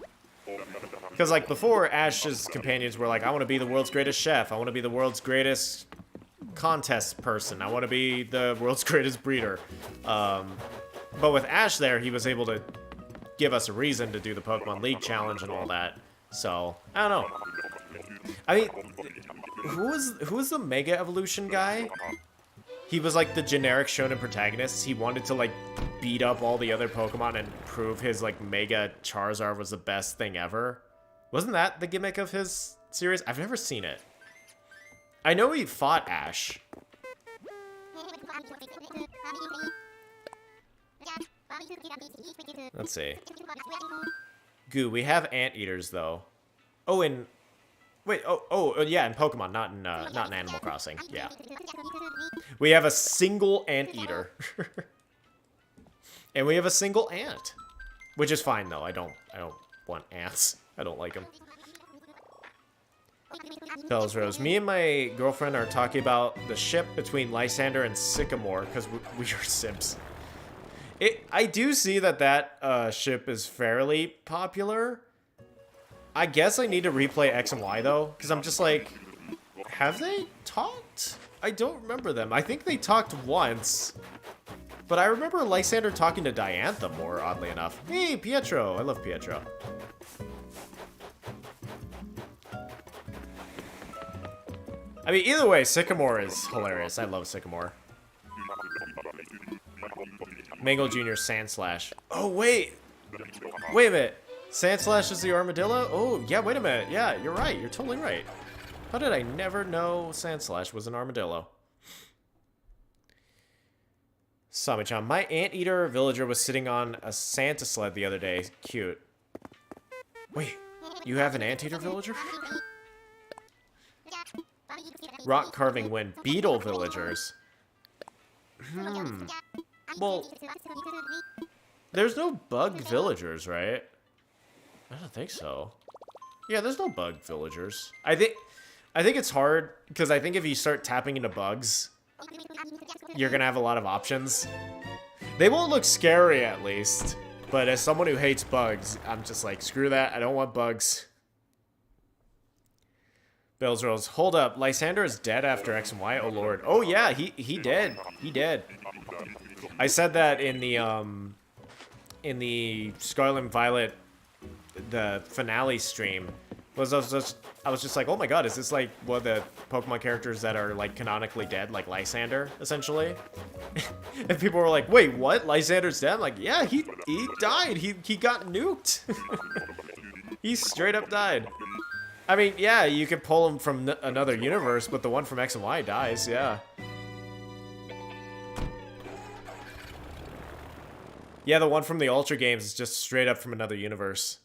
Because, like, before, Ash's companions were like, I want to be the world's greatest chef, I want to be the world's greatest contest person, I want to be the world's greatest breeder. But with Ash there, he was able to give us a reason to do the Pokemon League challenge and all that. So, I don't know. I mean, who was the Mega Evolution guy? He was like the generic shonen protagonist. He wanted to like beat up all the other Pokemon and prove his like Mega Charizard was the best thing ever. Wasn't that the gimmick of his series? I've never seen it. I know he fought Ash. Let's see. Goo, we have anteaters though. Oh, in wait, yeah, in Pokemon, not in Animal Crossing. Yeah. We have a single anteater. And we have a single ant. Which is fine though. I don't want ants. I don't like them. Bells Rose. Me and my girlfriend are talking about the ship between Lysander and Sycamore because we are Sims. I do see that ship is fairly popular. I guess I need to replay X and Y though, because I'm just like, have they talked? I don't remember them. I think they talked once, but I remember Lysander talking to Diantha more, oddly enough. Hey, Pietro. I love Pietro. I mean, either way, Sycamore is hilarious. I love Sycamore. Mango Jr. Sandslash. Oh, wait. Wait a minute. Sandslash is the armadillo? Oh, yeah, wait a minute. Yeah, you're right. You're totally right. How did I never know Sandslash was an armadillo? Sami-chan, my anteater villager was sitting on a Santa sled the other day. Cute. Wait, you have an anteater villager? Rock carving win. Beetle villagers. Well, there's no bug villagers, right? I don't think so. Yeah, there's no bug villagers. I think it's hard because I think if you start tapping into bugs, you're gonna have a lot of options. They won't look scary at least, but as someone who hates bugs, I'm just like, screw that. I don't want bugs. Bells Rose, hold up. Lysander is dead after X and Y. Oh lord. Oh yeah, he did. He did. I said that in the Scarlet and Violet, the finale stream. I was just like, oh my god, is this like one of the Pokemon characters that are like canonically dead, like Lysander, essentially? And people were like, wait, what? Lysander's dead? I'm like, yeah, he died. He got nuked. He straight up died. I mean, yeah, you could pull him from another universe, but the one from X and Y dies, yeah. Yeah, the one from the Ultra games is just straight up from another universe.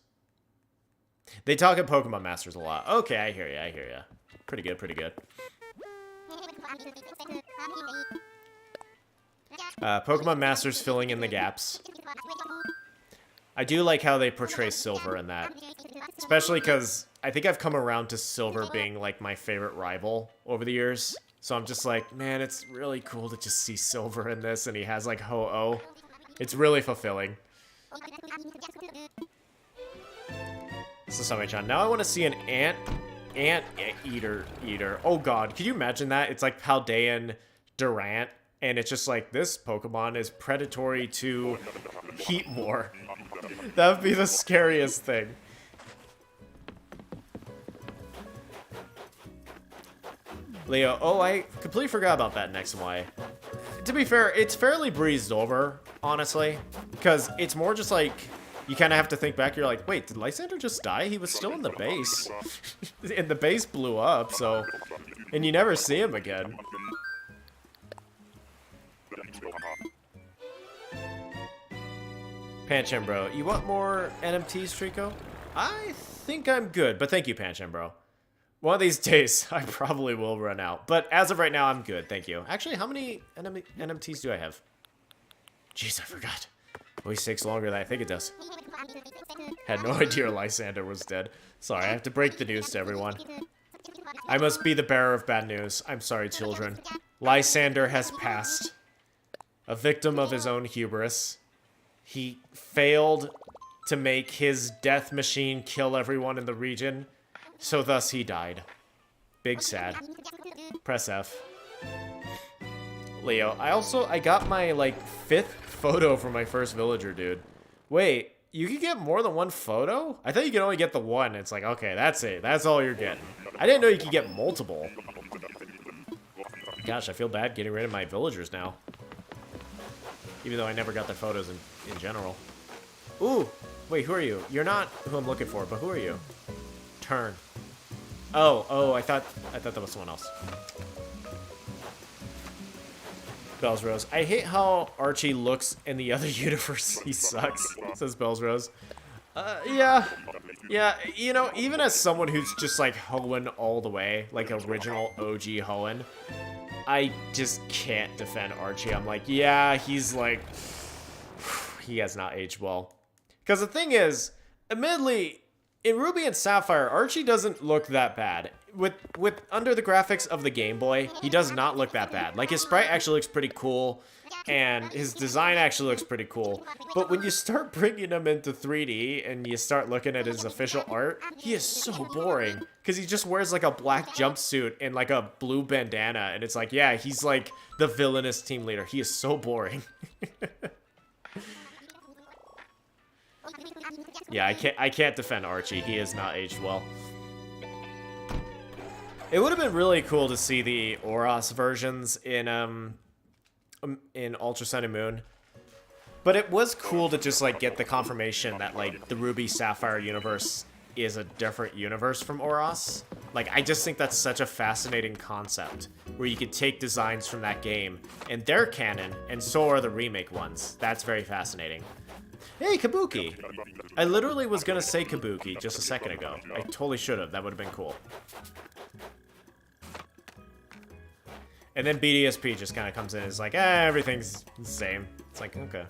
They talk at Pokemon Masters a lot. Okay, I hear ya, I hear ya. Pretty good, pretty good. Pokemon Masters filling in the gaps. I do like how they portray Silver in that. Especially because I think I've come around to Silver being like my favorite rival over the years. So I'm just like, man, it's really cool to just see Silver in this, and he has like Ho-Oh. It's really fulfilling. So Sami-chan, now I want to see an ant-eater. Oh god, can you imagine that? It's like Paldean Durant, and it's just like, this Pokemon is predatory to Heatmore. That would be the scariest thing. Leo, oh, I completely forgot about that in X and Y. To be fair, it's fairly breezed over, honestly, because it's more just like, you kind of have to think back, you're like, wait, did Lysander just die? He was still in the base. And the base blew up, so, and you never see him again. Pancham Bro, you want more NMTs, Treecko? I think I'm good, but thank you, Pancham Bro. One of these days, I probably will run out. But as of right now, I'm good, thank you. Actually, how many NMTs do I have? Jeez, I forgot. Always takes longer than I think it does. Had no idea Lysander was dead. Sorry, I have to break the news to everyone. I must be the bearer of bad news. I'm sorry, children. Lysander has passed. A victim of his own hubris. He failed to make his death machine kill everyone in the region, so thus he died. Big sad. Press F. Leo, I got my, like, 5th photo for my first villager, dude. Wait, you can get more than one photo? I thought you could only get the one. It's like, okay, that's it. That's all you're getting. I didn't know you could get multiple. Gosh, I feel bad getting rid of my villagers now. Even though I never got their photos in general. Ooh, wait, who are you? You're not who I'm looking for, but who are you? Turn. Oh, I thought that was someone else. Bells Rose. I hate how Archie looks in the other universe. He sucks, says Bells Rose. Yeah, you know, even as someone who's just like Hoenn all the way, like original OG Hoenn, I just can't defend Archie. I'm like, yeah, he's like, he has not aged well. Because the thing is, admittedly, in Ruby and Sapphire, Archie doesn't look that bad. With under the graphics of the Game Boy, he does not look that bad. Like, his sprite actually looks pretty cool, and his design actually looks pretty cool. But when you start bringing him into 3D and you start looking at his official art, he is so boring. Because he just wears, like, a black jumpsuit and, like, a blue bandana. And it's like, yeah, he's, like, the villainous team leader. He is so boring. Yeah, I can't defend Archie. He has not aged well. It would have been really cool to see the Oros versions in Ultra Sun and Moon. But it was cool to just, like, get the confirmation that, like, the Ruby Sapphire universe is a different universe from Oros. Like, I just think that's such a fascinating concept, where you could take designs from that game, and they're canon, and so are the remake ones. That's very fascinating. Hey, Kabuki! I literally was gonna say Kabuki just a second ago. I totally should have. That would have been cool. And then BDSP just kind of comes in and is like, everything's the same. It's like, okay.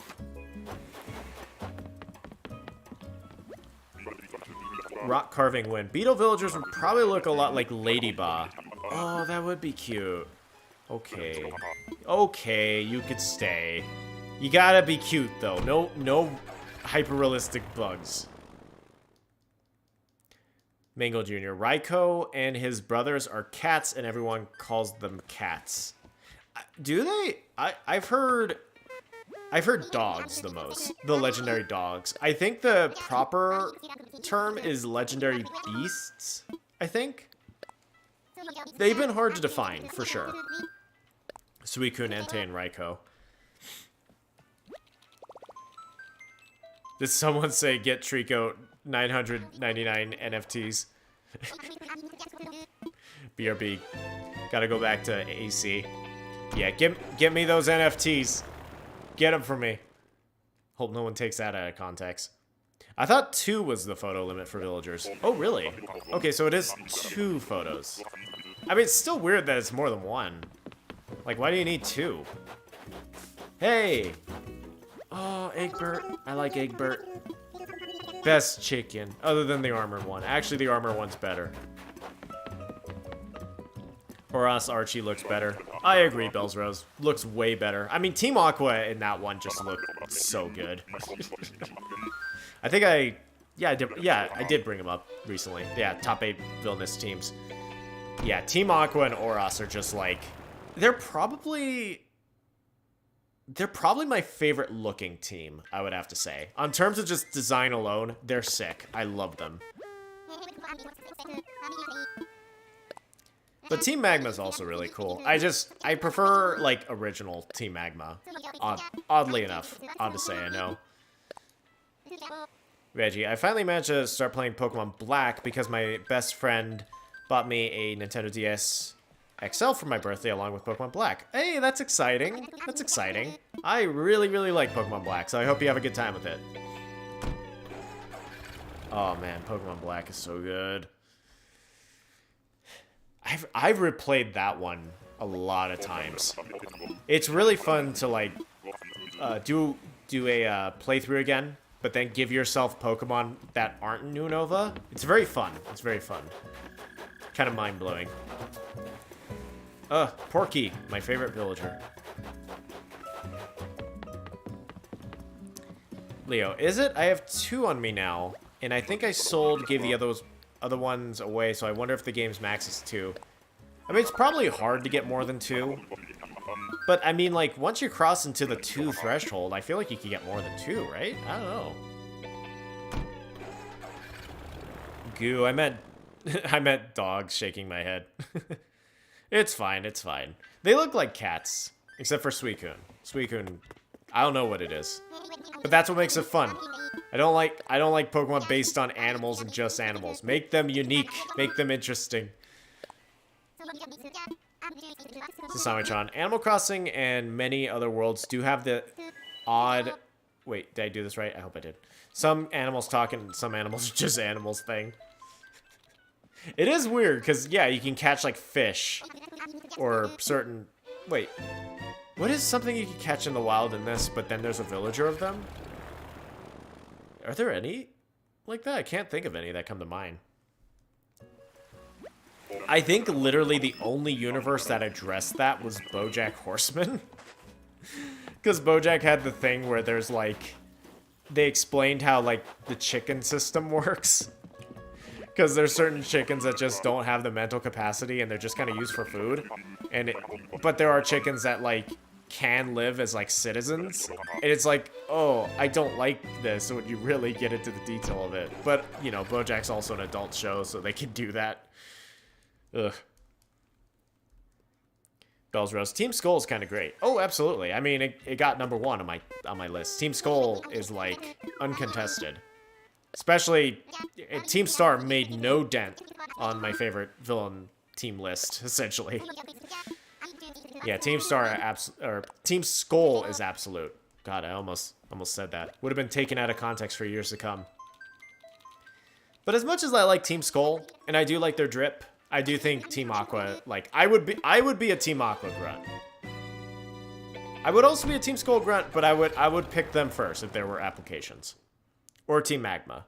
Rock carving win. Beetle villagers would probably look a lot like Ladybah. Oh, that would be cute. Okay. Okay, you could stay. You gotta be cute, though. No hyper-realistic bugs. Mango Jr. Raiko and his brothers are cats, and everyone calls them cats. Do they? I've heard dogs the most. The legendary dogs. I think the proper term is legendary beasts, I think. They've been hard to define, for sure. Suicune, Entei, and Raiko. Did someone say get Treecko 999 NFTs? BRB. Gotta go back to AC. Yeah, get me those NFTs. Get them for me. Hope no one takes that out of context. I thought 2 was the photo limit for villagers. Oh, really? Okay, so it is 2 photos. I mean, it's still weird that it's more than 1. Like, why do you need 2? Hey! Oh, Egbert. I like Egbert. Best chicken, other than the armored one. Actually, the armored one's better. Oros Archie looks better. I agree, Bells Rose. Looks way better. I mean, Team Aqua in that one just looked so good. I think I did bring him up recently. Yeah, top 8 villainous teams. Yeah, Team Aqua and Oros are just like, they're probably my favorite looking team, I would have to say. On terms of just design alone, they're sick. I love them. But Team Magma is also really cool. I prefer, like, original Team Magma. Oddly enough. Odd to say, I know. Reggie, I finally managed to start playing Pokemon Black because my best friend bought me a Nintendo DS XL for my birthday along with Pokemon Black. Hey, that's exciting. That's exciting. I really, really like Pokemon Black, so I hope you have a good time with it. Oh man, Pokemon Black is so good. I've replayed that one a lot of times. It's really fun to like do a playthrough again, but then give yourself Pokemon that aren't in New Nova. It's very fun. It's very fun. Kind of mind-blowing. Porky, my favorite villager. Leo, is it? I have 2 on me now, and I think I gave the other ones away, so I wonder if the game's max is 2. I mean, it's probably hard to get more than 2. But, I mean, like, once you cross into the 2 threshold, I feel like you can get more than 2, right? I don't know. Goo, I meant dogs shaking my head. It's fine, it's fine. They look like cats, except for Suicune. Suicune, I don't know what it is. But that's what makes it fun. I don't like Pokemon based on animals and just animals. Make them unique. Make them interesting. Sasami-chan, Animal Crossing and many other worlds do have the odd... Wait, did I do this right? I hope I did. Some animals talk and some animals are just animals thing. It is weird, because, yeah, you can catch, like, fish. Or certain... Wait. What is something you can catch in the wild in this, but then there's a villager of them? Are there any like that? I can't think of any that come to mind. I think literally the only universe that addressed that was BoJack Horseman. Because BoJack had the thing where there's like... They explained how like the chicken system works. Because there's certain chickens that just don't have the mental capacity and they're just kind of used for food. But there are chickens that like can live as like citizens. And it's like, oh, I don't like this when you really get into the detail of it. But, you know, BoJack's also an adult show, so they can do that. Ugh. Bell's Rose. Team Skull is kind of great. Oh, absolutely. I mean, it got #1 on my list. Team Skull is like uncontested. Especially, Team Star made no dent on my favorite villain team list, essentially. Yeah, Team Skull is absolute. God, I almost said that. Would have been taken out of context for years to come. But as much as I like Team Skull, and I do like their drip, I do think Team Aqua, like, I would be a Team Aqua grunt. I would also be a Team Skull grunt, but I would pick them first if there were applications. Or Team Magma.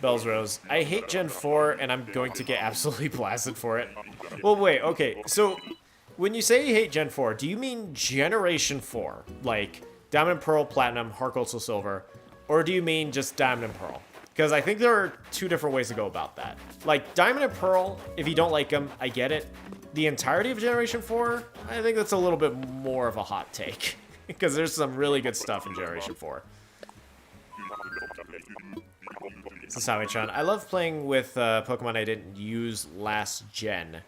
Bell's Rose. I hate Gen 4, and I'm going to get absolutely blasted for it. Well, wait, okay. So, when you say you hate Gen 4, do you mean Generation 4? Like, Diamond and Pearl, Platinum, Heart Gold, Soul Silver? Or do you mean just Diamond and Pearl? Because I think there are 2 different ways to go about that. Like, Diamond and Pearl, if you don't like them, I get it. The entirety of Generation 4, I think that's a little bit more of a hot take. Because there's some really good stuff in Generation 4. Sasami-chan, I love playing with Pokemon I didn't use last gen.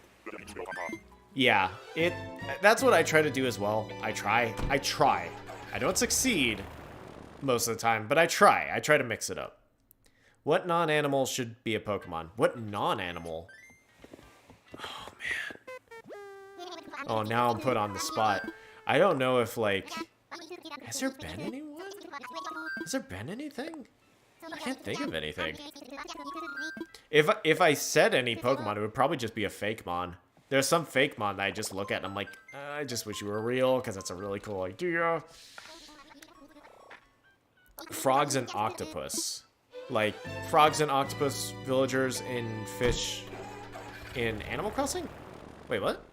Yeah, that's what I try to do as well. I try. I don't succeed most of the time, but I try. I try to mix it up. What non-animal should be a Pokemon? What non-animal? Oh, man. Oh, now I'm put on the spot. I don't know if, like... Has there been anyone? Has there been anything? I can't think of anything. If I said any Pokemon, it would probably just be a fake mon. There's some fake mon that I just look at and I'm like, I just wish you were real, because that's a really cool idea. Frogs and octopus. Like, frogs and octopus villagers in fish in Animal Crossing? Wait, what?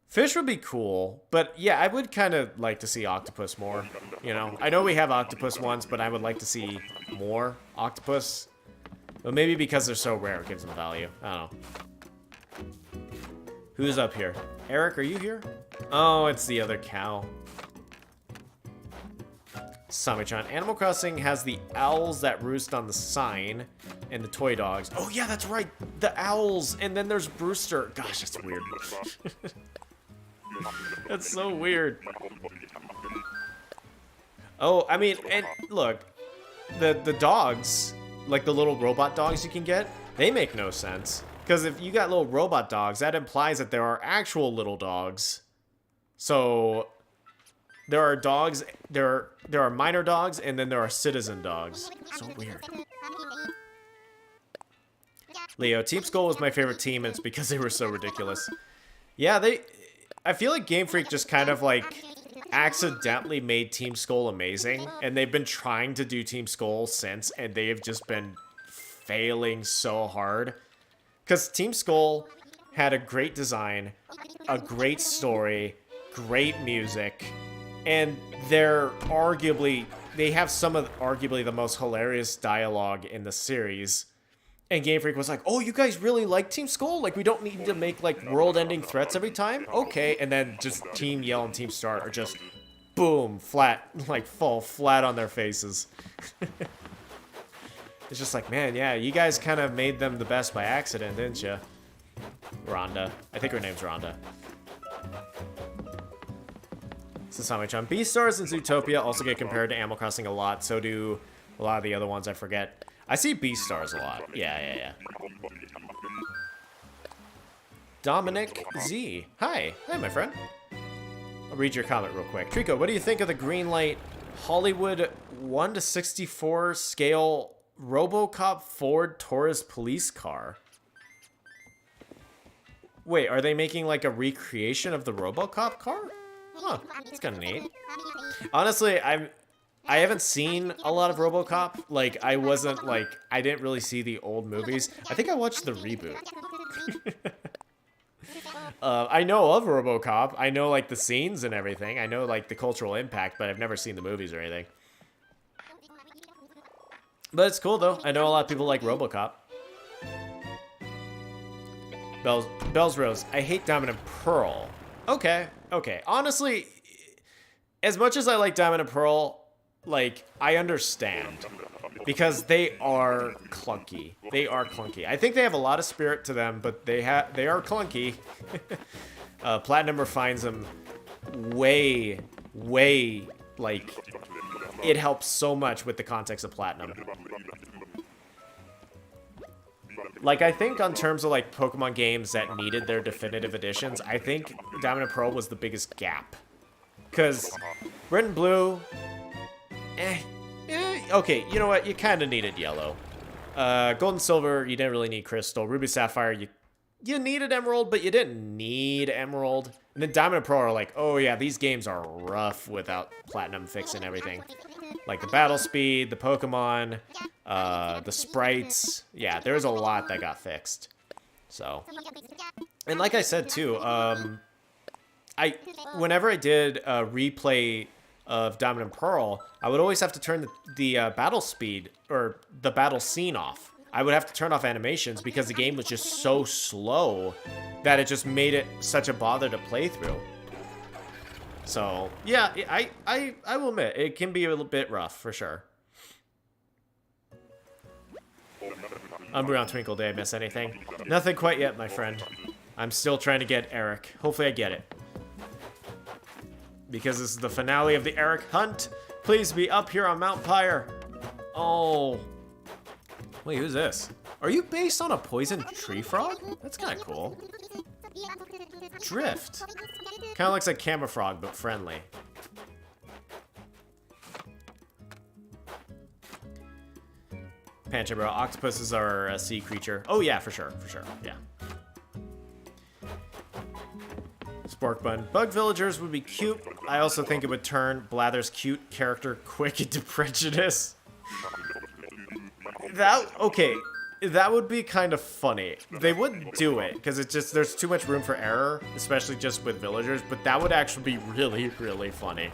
Fish would be cool, but yeah, I would kind of like to see octopus more, you know? I know we have octopus ones, but I would like to see more octopus. But maybe because they're so rare, it gives them value. I don't know. Who's up here? Erik, are you here? Oh, it's the other cow. Sami-chan. Animal Crossing has the owls that roost on the sign and the toy dogs. Oh yeah, that's right. The owls. And then there's Brewster. Gosh, that's weird. That's so weird. Oh, I mean, and look, the dogs, like the little robot dogs you can get, they make no sense. Because if you got little robot dogs, that implies that there are actual little dogs. So, There are dogs, there are minor dogs, and then there are citizen dogs. So weird. Leo, Team Skull was my favorite team, and it's because they were so ridiculous. Yeah, I feel like Game Freak just kind of like accidentally made Team Skull amazing, and they've been trying to do Team Skull since, and they have just been failing so hard. Because Team Skull had a great design, a great story, great music, and they have some of arguably the most hilarious dialogue in the series. And Game Freak was like, oh, you guys really like Team Skull? Like, we don't need to make, like, world-ending threats every time? Okay. And then just Team Yell and Team Star are just, boom, flat, like, fall flat on their faces. It's just like, man, yeah, you guys kind of made them the best by accident, didn't you? Rhonda. I think her name's Rhonda. Sasami-chan. Beastars and Zootopia also get compared to Animal Crossing a lot. So do a lot of the other ones I forget. I see Beastars a lot. Yeah. Dominic Z. Hi, my friend. I'll read your comment real quick. Treecko, what do you think of the Greenlight Hollywood 1:64 scale RoboCop Ford Taurus police car? Wait, are they making like a recreation of the RoboCop car? Huh, that's kind of neat. Honestly, I haven't seen a lot of RoboCop. Like, I didn't really see the old movies. I think I watched the reboot. I know of RoboCop. I know, like, the scenes and everything. I know, like, the cultural impact, but I've never seen the movies or anything. But it's cool, though. I know a lot of people like RoboCop. Bells Rose. I hate Diamond and Pearl. Okay. Honestly, as much as I like Diamond and Pearl, like, I understand. Because they are clunky. I think they have a lot of spirit to them, but they are clunky. Platinum refines them way, like, it helps so much with the context of Platinum. Like, I think on terms of, like, Pokemon games that needed their definitive editions, I think Diamond and Pearl was the biggest gap. Because Red and Blue, okay, you know what? You kind of needed Yellow. Gold and Silver, you didn't really need Crystal. Ruby Sapphire, you needed Emerald, but you didn't need Emerald. And then Diamond and Pearl are like, oh yeah, these games are rough without Platinum fixing everything. Like the battle speed, the Pokemon, the sprites. Yeah, there's a lot that got fixed. So, and like I said too, whenever I did a replay of Diamond and Pearl, I would always have to turn the battle speed or the battle scene off. I would have to turn off animations because the game was just so slow that it just made it such a bother to play through. So, yeah, I will admit, it can be a little bit rough, for sure. Umbreon Twinkle, did I miss anything? Nothing quite yet, my friend. I'm still trying to get Erik. Hopefully I get it. Because this is the finale of the Erik hunt. Please be up here on Mount Pyre. Oh. Wait, who's this? Are you based on a poison tree frog? That's kind of cool. Drift. Kind of looks like Camafrog, but friendly. TreeckoBro, octopuses are a sea creature. Oh yeah, for sure, yeah. Sporkbun. Bug villagers would be cute. I also think it would turn Blather's cute character quick into prejudice. Okay, that would be kind of funny. They wouldn't do it, because it's just, there's too much room for error, especially just with villagers, but that would actually be really, really funny.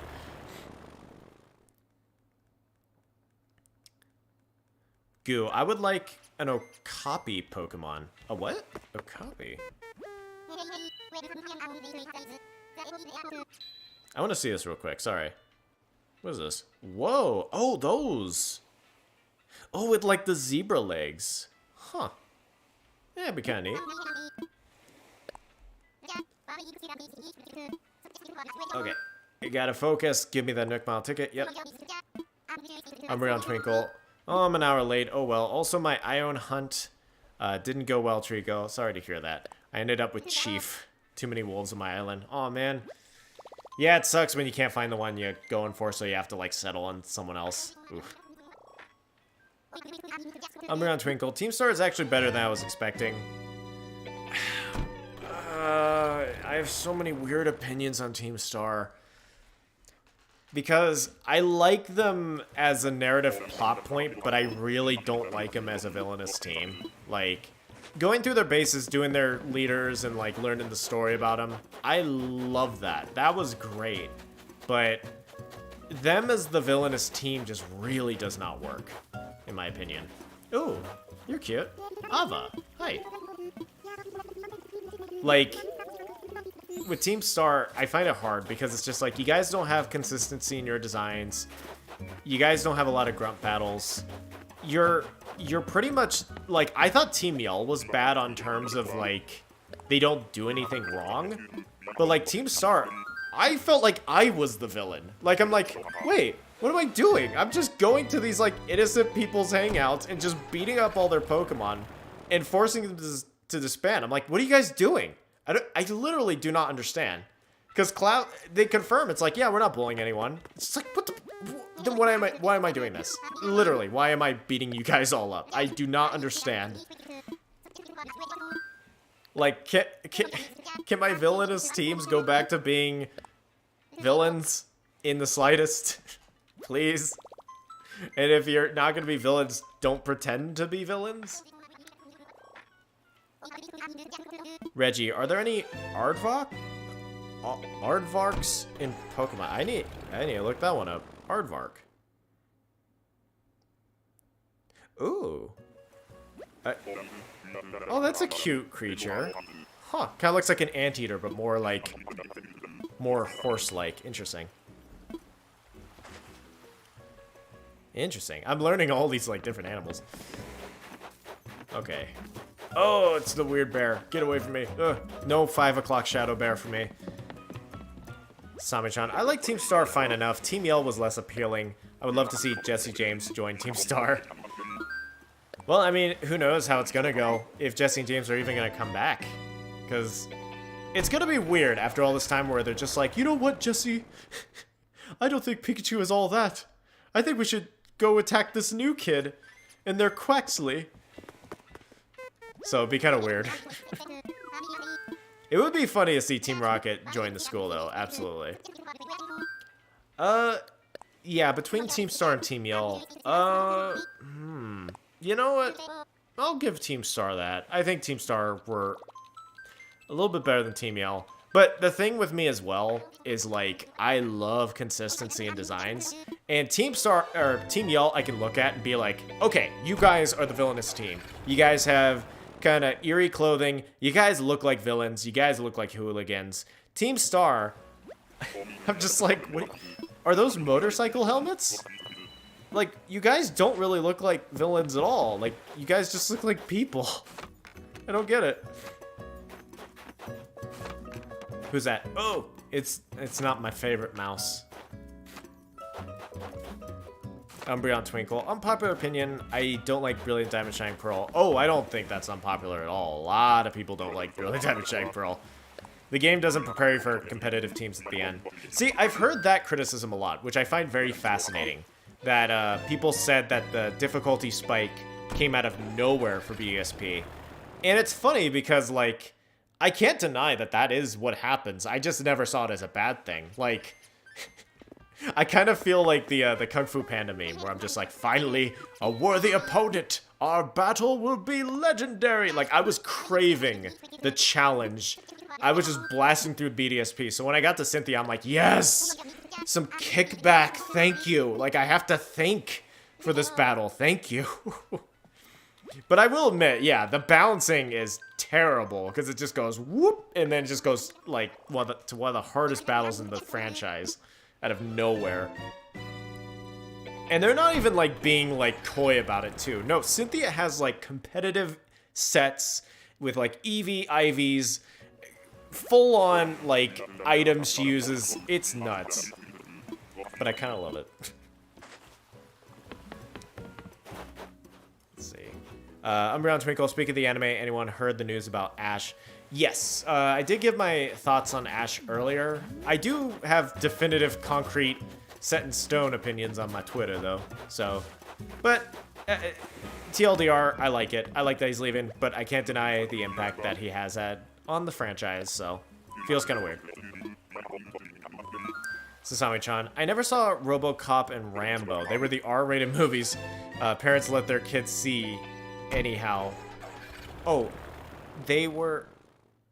Goo, I would like an Okapi Pokemon. A what? Okapi? I want to see this real quick, sorry. What is this? Whoa! Oh, those! Oh, with like the zebra legs. Huh. Yeah, it'd be kind of neat. Okay. You gotta focus. Give me that Nook Mile ticket. Yep. Umbreon Twinkle. Oh, I'm an hour late. Oh well. Also, my Ion hunt didn't go well, Treecko. Sorry to hear that. I ended up with Chief. Too many wolves on my island. Oh man. Yeah, it sucks when you can't find the one you're going for, so you have to, like, settle on someone else. Oof. Umbreon Twinkle. Team Star is actually better than I was expecting. I have so many weird opinions on Team Star. Because I like them as a narrative plot point, but I really don't like them as a villainous team. Like, going through their bases, doing their leaders, and, like, learning the story about them, I love that. That was great. But them as the villainous team just really does not work, in my opinion. Ooh, you're cute. Ava, hi. Like, with Team Star, I find it hard because it's just like, you guys don't have consistency in your designs. You guys don't have a lot of grunt battles. You're pretty much, like, I thought Team Yell was bad on terms of, like, they don't do anything wrong. But, like, Team Star, I felt like I was the villain. Like, I'm like, wait, what am I doing? I'm just going to these, like, innocent people's hangouts and just beating up all their Pokemon and forcing them to disband. I'm like, what are you guys doing? I literally do not understand. Because Cloud, they confirm, it's like, yeah, we're not bullying anyone. It's like, what the, then why am I doing this? Literally, why am I beating you guys all up? I do not understand. Like, can my villainous teams go back to being villains in the slightest? Please? And if you're not going to be villains, don't pretend to be villains? Reggie, are there any Aardvarks in Pokemon? I need to look that one up. Aardvark. Ooh. Oh, that's a cute creature. Huh. Kind of looks like an anteater, but more horse-like. Interesting. Interesting. I'm learning all these, like, different animals. Okay. Oh, it's the weird bear. Get away from me. Ugh. No 5 o'clock shadow bear for me. Samichan. I like Team Star fine enough. Team Yell was less appealing. I would love to see Jesse James join Team Star. Well, I mean, who knows how it's gonna go. If Jesse and James are even gonna come back. Because it's gonna be weird after all this time where they're just like, you know what, Jesse? I don't think Pikachu is all that. I think we should go attack this new kid. And they're Quaxley. So it'd be kind of weird. It would be funny to see Team Rocket join the school, though. Absolutely. Yeah, between Team Star and Team Yell. You know what? I'll give Team Star that. I think Team Star were a little bit better than Team Yell. But the thing with me as well is, like, I love consistency in designs. And Team Star, or Team Yell, I can look at and be like, okay, you guys are the villainous team. You guys have kind of eerie clothing. You guys look like villains. You guys look like hooligans. Team Star, I'm just like, what, are those motorcycle helmets? Like, you guys don't really look like villains at all. Like, you guys just look like people. I don't get it. Who's that? Oh, it's not my favorite mouse. Umbreon Twinkle. Unpopular opinion, I don't like Brilliant Diamond Shining Pearl. Oh, I don't think that's unpopular at all. A lot of people don't like Brilliant Diamond Shining Pearl. The game doesn't prepare you for competitive teams at the end. See, I've heard that criticism a lot, which I find very fascinating. That people said that the difficulty spike came out of nowhere for BSP. And it's funny because, like, I can't deny that that is what happens. I just never saw it as a bad thing. Like, I kind of feel like the Kung Fu Panda meme, where I'm just like, finally, a worthy opponent. Our battle will be legendary. Like, I was craving the challenge. I was just blasting through BDSP. So when I got to Cynthia, I'm like, yes, some kickback. Thank you. Like, I have to thank for this battle. Thank you. But I will admit, yeah, the balancing is terrible because it just goes whoop and then just goes like one of the hardest battles in the franchise out of nowhere. And they're not even like being like coy about it too. No, Cynthia has like competitive sets with like EV IVs, full on like items she uses. It's nuts. But I kind of love it. Let's see. Umbreon Twinkle, speak of the anime, anyone heard the news about Ash Yes, I did give my thoughts on Ash earlier. I do have definitive, concrete, set-in-stone opinions on my Twitter, though. So, but TLDR, I like it. I like that he's leaving, but I can't deny the impact that he has had on the franchise, so feels kind of weird. Sasami-chan, I never saw RoboCop and Rambo. They were the R-rated movies parents let their kids see anyhow. Oh, they were...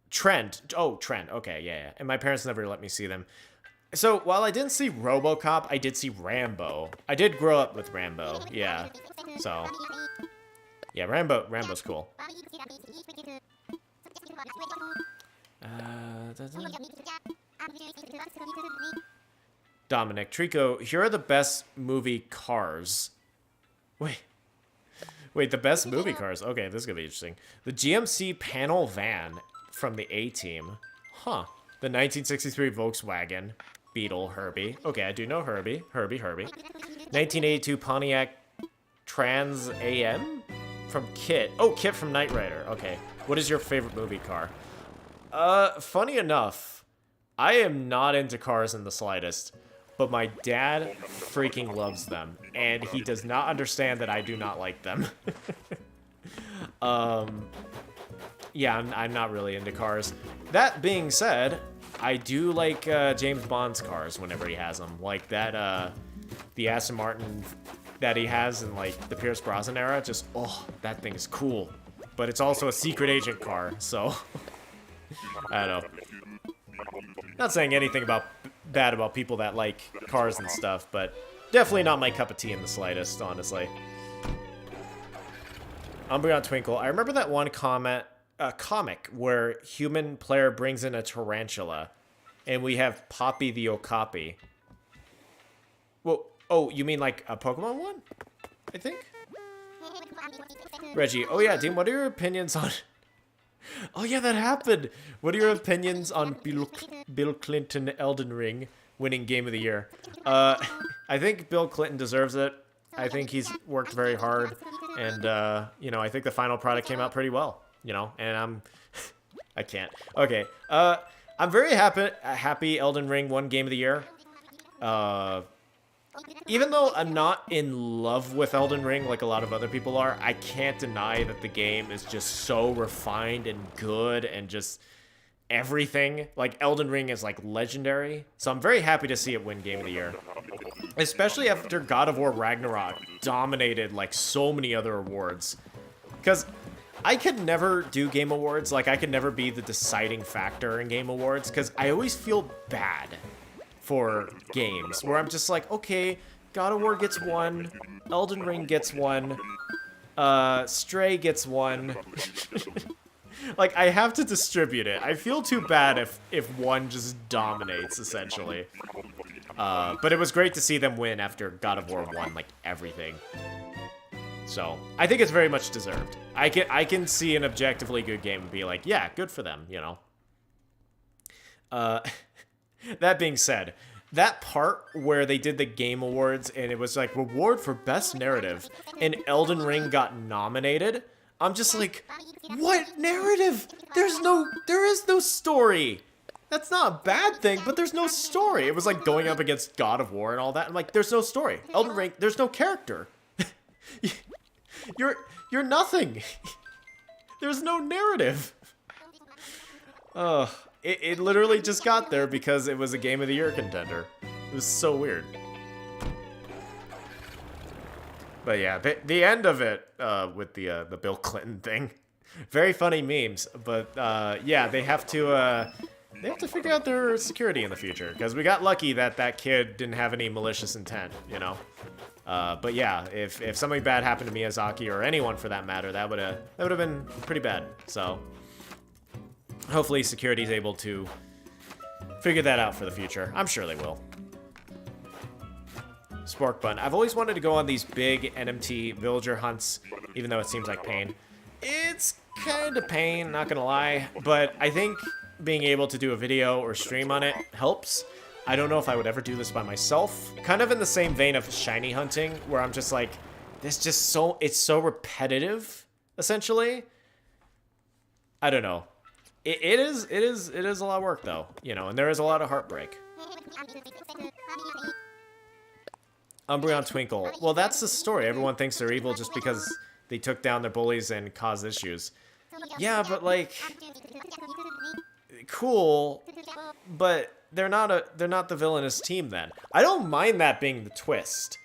Trend. Oh, Trend. Okay, yeah. And my parents never let me see them. So, while I didn't see RoboCop, I did see Rambo. I did grow up with Rambo, yeah. So, yeah, Rambo's cool. Dominic, Treecko, here are the best movie cars. Wait, the best movie cars? Okay, this is gonna be interesting. The GMC panel van from the A-Team. Huh. The 1963 Volkswagen Beetle Herbie. Okay, I do know Herbie. 1982 Pontiac Trans AM from Kit. Oh, Kit from Knight Rider. Okay. What is your favorite movie car? Funny enough, I am not into cars in the slightest, but my dad freaking loves them, and he does not understand that I do not like them. Yeah, I'm not really into cars. That being said, I do like James Bond's cars whenever he has them. Like that, the Aston Martin that he has in like the Pierce Brosnan era. Just, oh, that thing is cool. But it's also a secret agent car, so I don't know. Not saying anything bad about people that like cars and stuff, but definitely not my cup of tea in the slightest, honestly. Umbreon Twinkle, I remember that one comic where human player brings in a tarantula, and we have Poppy the Okapi. Well, oh, you mean like a Pokemon one? I think? Reggie, oh yeah, Dean, what are your opinions on... Oh yeah, that happened! What are your opinions on Bill Clinton Elden Ring winning Game of the Year? I think Bill Clinton deserves it. I think he's worked very hard, and, you know, I think the final product came out pretty well. You know, and I can't. Okay, I'm very happy Elden Ring won Game of the Year. Even though I'm not in love with Elden Ring like a lot of other people are, I can't deny that the game is just so refined and good and just everything. Like, Elden Ring is, like, legendary. So I'm very happy to see it win Game of the Year. Especially after God of War Ragnarok dominated, like, so many other awards. Because I could never do Game Awards. Like, I could never be the deciding factor in Game Awards because I always feel bad for games where I'm just like, okay, God of War gets one, Elden Ring gets one, Stray gets one. Like, I have to distribute it. I feel too bad if one just dominates, essentially. But it was great to see them win after God of War won, like, everything. So, I think it's very much deserved. I can see an objectively good game and be like, yeah, good for them, you know? That being said, that part where they did the Game Awards and it was like, reward for best narrative, and Elden Ring got nominated, I'm just like, what narrative? There is no story. That's not a bad thing, but there's no story. It was like going up against God of War and all that. I'm like, there's no story. Elden Ring, there's no character. You're nothing. There's no narrative. It literally just got there because it was a Game of the Year contender. It was so weird. But yeah, the end of it with the Bill Clinton thing, very funny memes. But yeah, they have to figure out their security in the future because we got lucky that kid didn't have any malicious intent, you know. But yeah, if something bad happened to Miyazaki or anyone for that matter, that would have been pretty bad. So hopefully security is able to figure that out for the future. I'm sure they will. Spork Bun. I've always wanted to go on these big NMT villager hunts, even though it seems like pain. It's kind of pain, not gonna lie, but I think being able to do a video or stream on it helps. I don't know if I would ever do this by myself. Kind of in the same vein of shiny hunting, where I'm just like, it's so repetitive, essentially. I don't know. it is a lot of work though, you know, and there is a lot of heartbreak. Umbreon Twinkle. Well, that's the story. Everyone thinks they're evil just because they took down their bullies and caused issues. Yeah, but like, cool, but they're not the villainous team then. I don't mind that being the twist,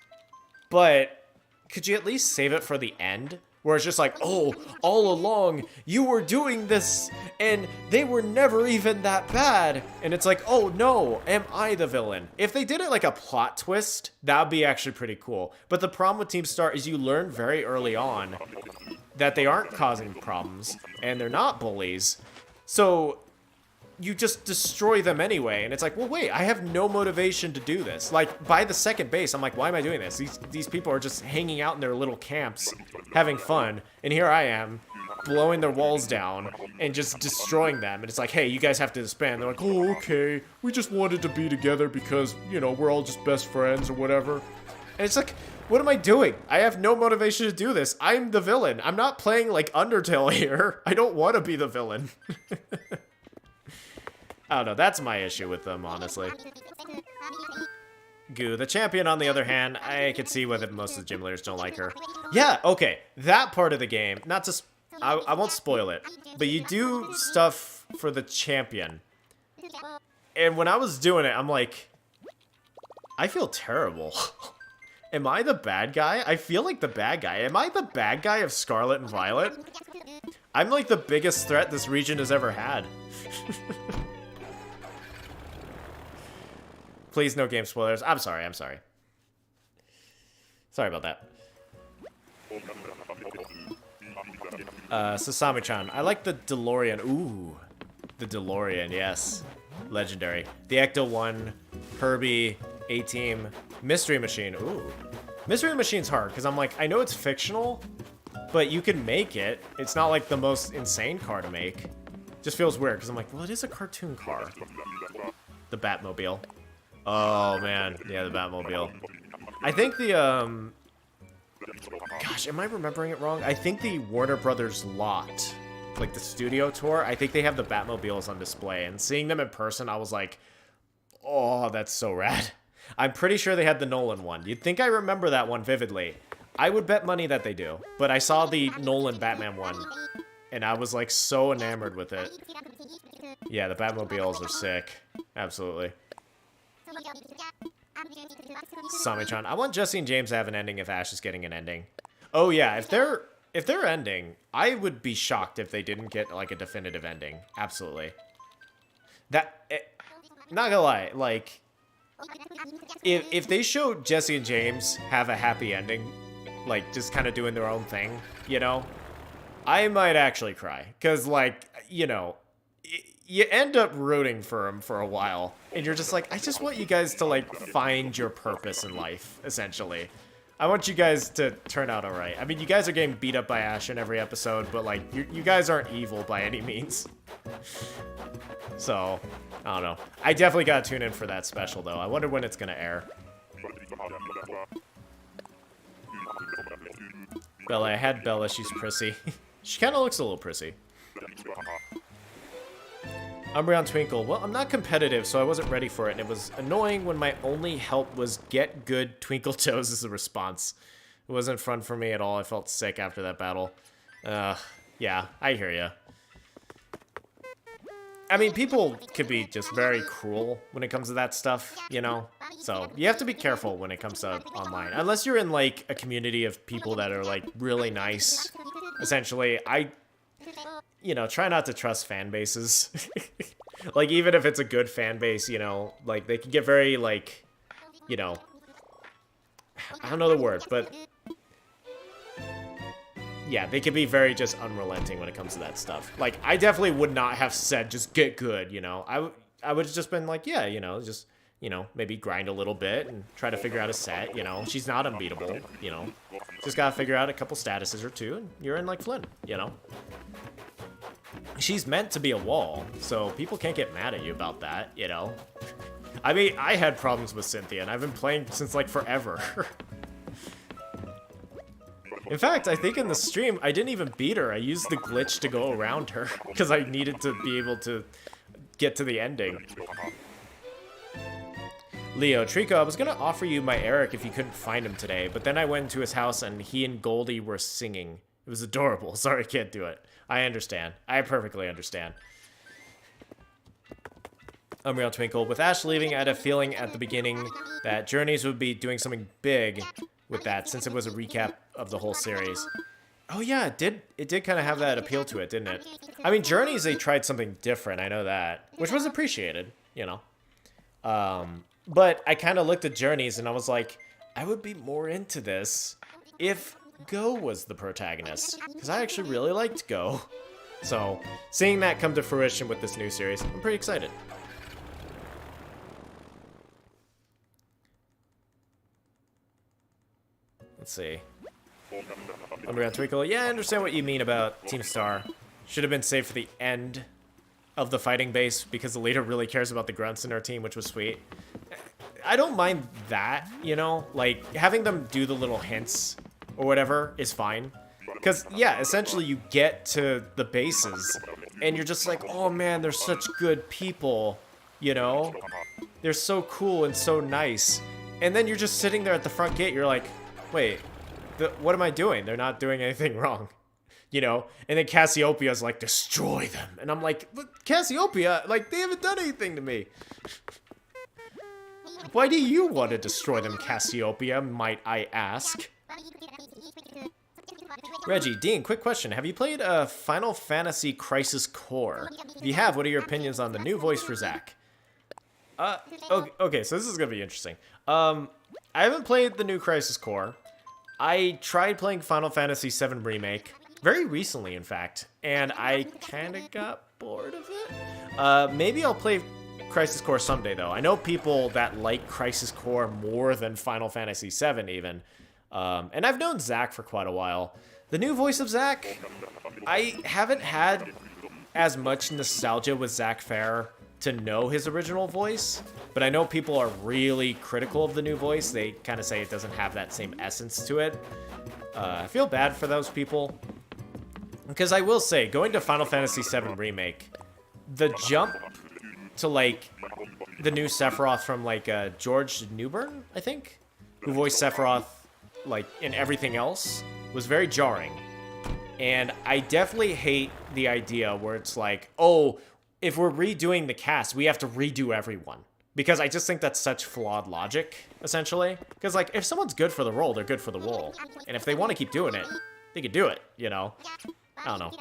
but could you at least save it for the end? Where it's just like, oh, all along, you were doing this, and they were never even that bad. And it's like, oh no, am I the villain? If they did it like a plot twist, that would be actually pretty cool. But the problem with Team Star is you learn very early on that they aren't causing problems, and they're not bullies. So you just destroy them anyway, and it's like, well, wait, I have no motivation to do this. Like, by the second base, I'm like, why am I doing this? These people are just hanging out in their little camps, having fun, and here I am, blowing their walls down, and just destroying them, and it's like, hey, you guys have to disband. They're like, oh, okay, we just wanted to be together because, you know, we're all just best friends or whatever. And it's like, what am I doing? I have no motivation to do this. I'm the villain. I'm not playing, like, Undertale here. I don't want to be the villain. I don't know, that's my issue with them, honestly. Goo. The champion, on the other hand, I can see why most of the gym leaders don't like her. Yeah, okay, that part of the game, not to... I won't spoil it, but you do stuff for the champion. And when I was doing it, I'm like, I feel terrible. Am I the bad guy? I feel like the bad guy. Am I the bad guy of Scarlet and Violet? I'm like the biggest threat this region has ever had. Please, no game spoilers. I'm sorry, I'm sorry. Sorry about that. Sasami-chan. I like the DeLorean. Ooh. The DeLorean, yes. Legendary. The Ecto-1, Herbie, A-Team, Mystery Machine. Ooh. Mystery Machine's hard, because I'm like, I know it's fictional, but you can make it. It's not like the most insane car to make. Just feels weird, because I'm like, well, it is a cartoon car. The Batmobile. Oh, man. Yeah, the Batmobile. I think the, gosh, am I remembering it wrong? I think the Warner Brothers lot, like the studio tour, I think they have the Batmobiles on display. And seeing them in person, I was like, oh, that's so rad. I'm pretty sure they had the Nolan one. You'd think I remember that one vividly. I would bet money that they do. But I saw the Nolan Batman one, and I was, like, so enamored with it. Yeah, the Batmobiles are sick. Absolutely. Sami-chan. I want Jesse and James to have an ending if Ash is getting an ending. Oh yeah, if they're ending, I would be shocked if they didn't get like a definitive ending. Absolutely. Not gonna lie, like if they show Jesse and James have a happy ending, like just kind of doing their own thing, you know, I might actually cry, cause like, you know, you end up rooting for him for a while, and you're just like, I just want you guys to, like, find your purpose in life, essentially. I want you guys to turn out alright. I mean, you guys are getting beat up by Ash in every episode, but, like, you guys aren't evil by any means. So, I don't know. I definitely gotta tune in for that special, though. I wonder when it's gonna air. Bella, I had Bella, she's prissy. She kinda looks a little prissy. Umbreon Twinkle. Well, I'm not competitive, so I wasn't ready for it, and it was annoying when my only help was get good Twinkle Toes as a response. It wasn't fun for me at all. I felt sick after that battle. Yeah, I hear ya. I mean, people could be just very cruel when it comes to that stuff, you know? So, you have to be careful when it comes to online. Unless you're in, like, a community of people that are, like, really nice. Essentially, you know, try not to trust fan bases. Like, even if it's a good fan base, you know, like, they can get very, like, you know, I don't know the word, but yeah, they can be very just unrelenting when it comes to that stuff. Like, I definitely would not have said just get good, you know. I would have just been like, yeah, you know, just, you know, maybe grind a little bit and try to figure out a set, you know. She's not unbeatable, you know. Just gotta figure out a couple statuses or two, and you're in, like, Flynn, you know. She's meant to be a wall, so people can't get mad at you about that, you know? I mean, I had problems with Cynthia, and I've been playing since, like, forever. In fact, I think in the stream, I didn't even beat her. I used the glitch to go around her because I needed to be able to get to the ending. Leo, Treecko, I was gonna offer you my Erik if you couldn't find him today, but then I went into his house and he and Goldie were singing. It was adorable. Sorry, I can't do it. I understand. I perfectly understand. Unreal Twinkle. With Ash leaving, I had a feeling at the beginning that Journeys would be doing something big with that, since it was a recap of the whole series. Oh yeah, it did kind of have that appeal to it, didn't it? I mean, Journeys, they tried something different, I know that, which was appreciated, you know. But I kind of looked at Journeys and I was like, I would be more into this if Go was the protagonist, because I actually really liked Go. So, seeing that come to fruition with this new series, I'm pretty excited. Let's see. Unreal Twinkle. Yeah, I understand what you mean about Team Star. Should have been saved for the end of the fighting base because the leader really cares about the grunts in our team, which was sweet. I don't mind that, you know? Like, having them do the little hints or whatever is fine. Because, yeah, essentially you get to the bases and you're just like, oh man, they're such good people, you know? They're so cool and so nice. And then you're just sitting there at the front gate, you're like, wait, what am I doing? They're not doing anything wrong, you know? And then Cassiopeia's like, destroy them. And I'm like, but Cassiopeia, like, they haven't done anything to me. Why do you want to destroy them, Cassiopeia, might I ask? Reggie, Dean, quick question. Have you played Final Fantasy Crisis Core? If you have, what are your opinions on the new voice for Zack? Okay, so this is going to be interesting. I haven't played the new Crisis Core. I tried playing Final Fantasy VII Remake, very recently in fact, and I kind of got bored of it. Maybe I'll play Crisis Core someday though. I know people that like Crisis Core more than Final Fantasy VII even, and I've known Zack for quite a while. The new voice of Zack, I haven't had as much nostalgia with Zack Fair to know his original voice, but I know people are really critical of the new voice. They kind of say it doesn't have that same essence to it. I feel bad for those people, because I will say, going to Final Fantasy VII Remake, the jump to like the new Sephiroth from like George Newbern, I think, who voiced Sephiroth like in everything else, was very jarring. And I definitely hate the idea where it's like, oh, if we're redoing the cast, we have to redo everyone. Because I just think that's such flawed logic, essentially. Because, like, if someone's good for the role, they're good for the role. And if they want to keep doing it, they could do it, you know? I don't know.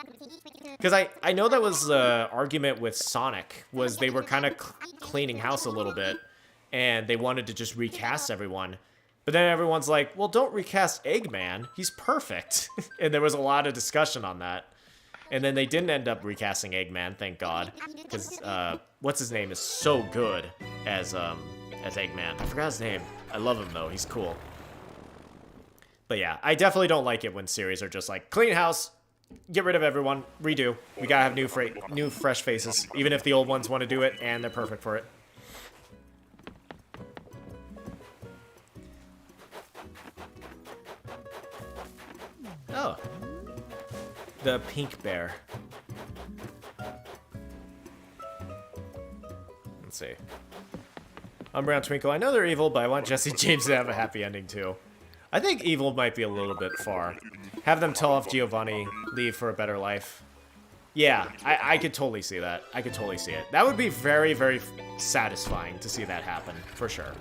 Because I know that was the argument with Sonic, was they were kind of cleaning house a little bit, and they wanted to just recast everyone. But then everyone's like, well, don't recast Eggman. He's perfect. And there was a lot of discussion on that. And then they didn't end up recasting Eggman, thank God, because what's his name is so good as Eggman. I forgot his name. I love him though. He's cool. But yeah, I definitely don't like it when series are just like clean house, get rid of everyone, redo. We gotta have new fresh faces, even if the old ones want to do it and they're perfect for it. Oh. The pink bear. Let's see. Brown Twinkle. I know they're evil, but I want Jesse James to have a happy ending too. I think evil might be a little bit far. Have them tell off Giovanni, leave for a better life. Yeah, I could totally see that. I could totally see it. That would be very, very satisfying to see that happen, for sure.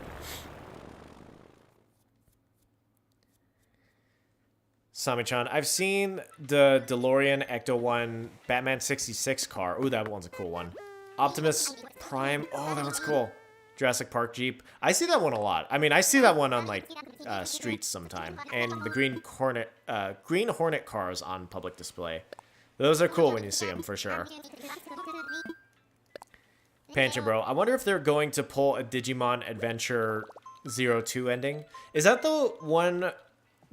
Sami-chan, I've seen the DeLorean Ecto-1 Batman 66 car. Ooh, that one's a cool one. Optimus Prime. Oh, that one's cool. Jurassic Park Jeep. I see that one a lot. I mean, I see that one on, like, streets sometime. And the Green Hornet cars on public display. Those are cool when you see them, for sure. TreeckoBro, I wonder if they're going to pull a Digimon Adventure 02 ending. Is that the one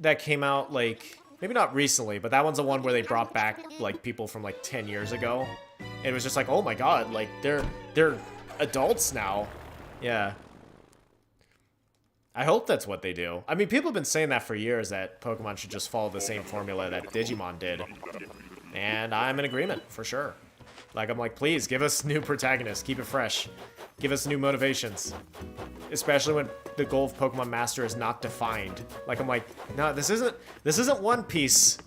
that came out, like, maybe not recently, but that one's the one where they brought back, like, people from, like, 10 years ago. And it was just like, oh my god, like, they're adults now. Yeah. I hope that's what they do. I mean, people have been saying that for years, that Pokemon should just follow the same formula that Digimon did. And I'm in agreement, for sure. Like, I'm like, please, give us new protagonists. Keep it fresh. Give us new motivations. Especially when the goal of Pokemon Master is not defined. Like, I'm like, no, this isn't One Piece,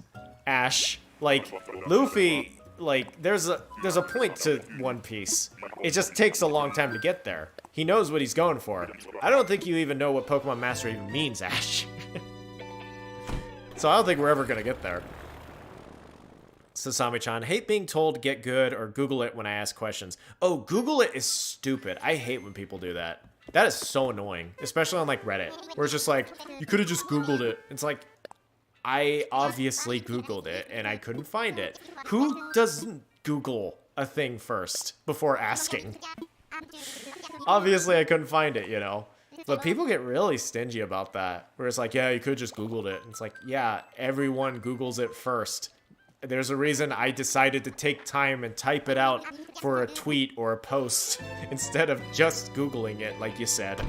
Ash. Like, Luffy, like, there's a point to One Piece. It just takes a long time to get there. He knows what he's going for. I don't think you even know what Pokemon Master even means, Ash. So I don't think we're ever gonna get there. Sasami-chan, hate being told get good or Google it when I ask questions. Oh, Google it is stupid. I hate when people do that. That is so annoying, especially on like Reddit, where it's just like, you could have just Googled it. It's like, I obviously Googled it and I couldn't find it. Who doesn't Google a thing first before asking? Obviously, I couldn't find it, you know? But people get really stingy about that, where it's like, yeah, you could just Googled it. And it's like, yeah, everyone Googles it first. There's a reason I decided to take time and type it out for a tweet or a post instead of just Googling it, like you said.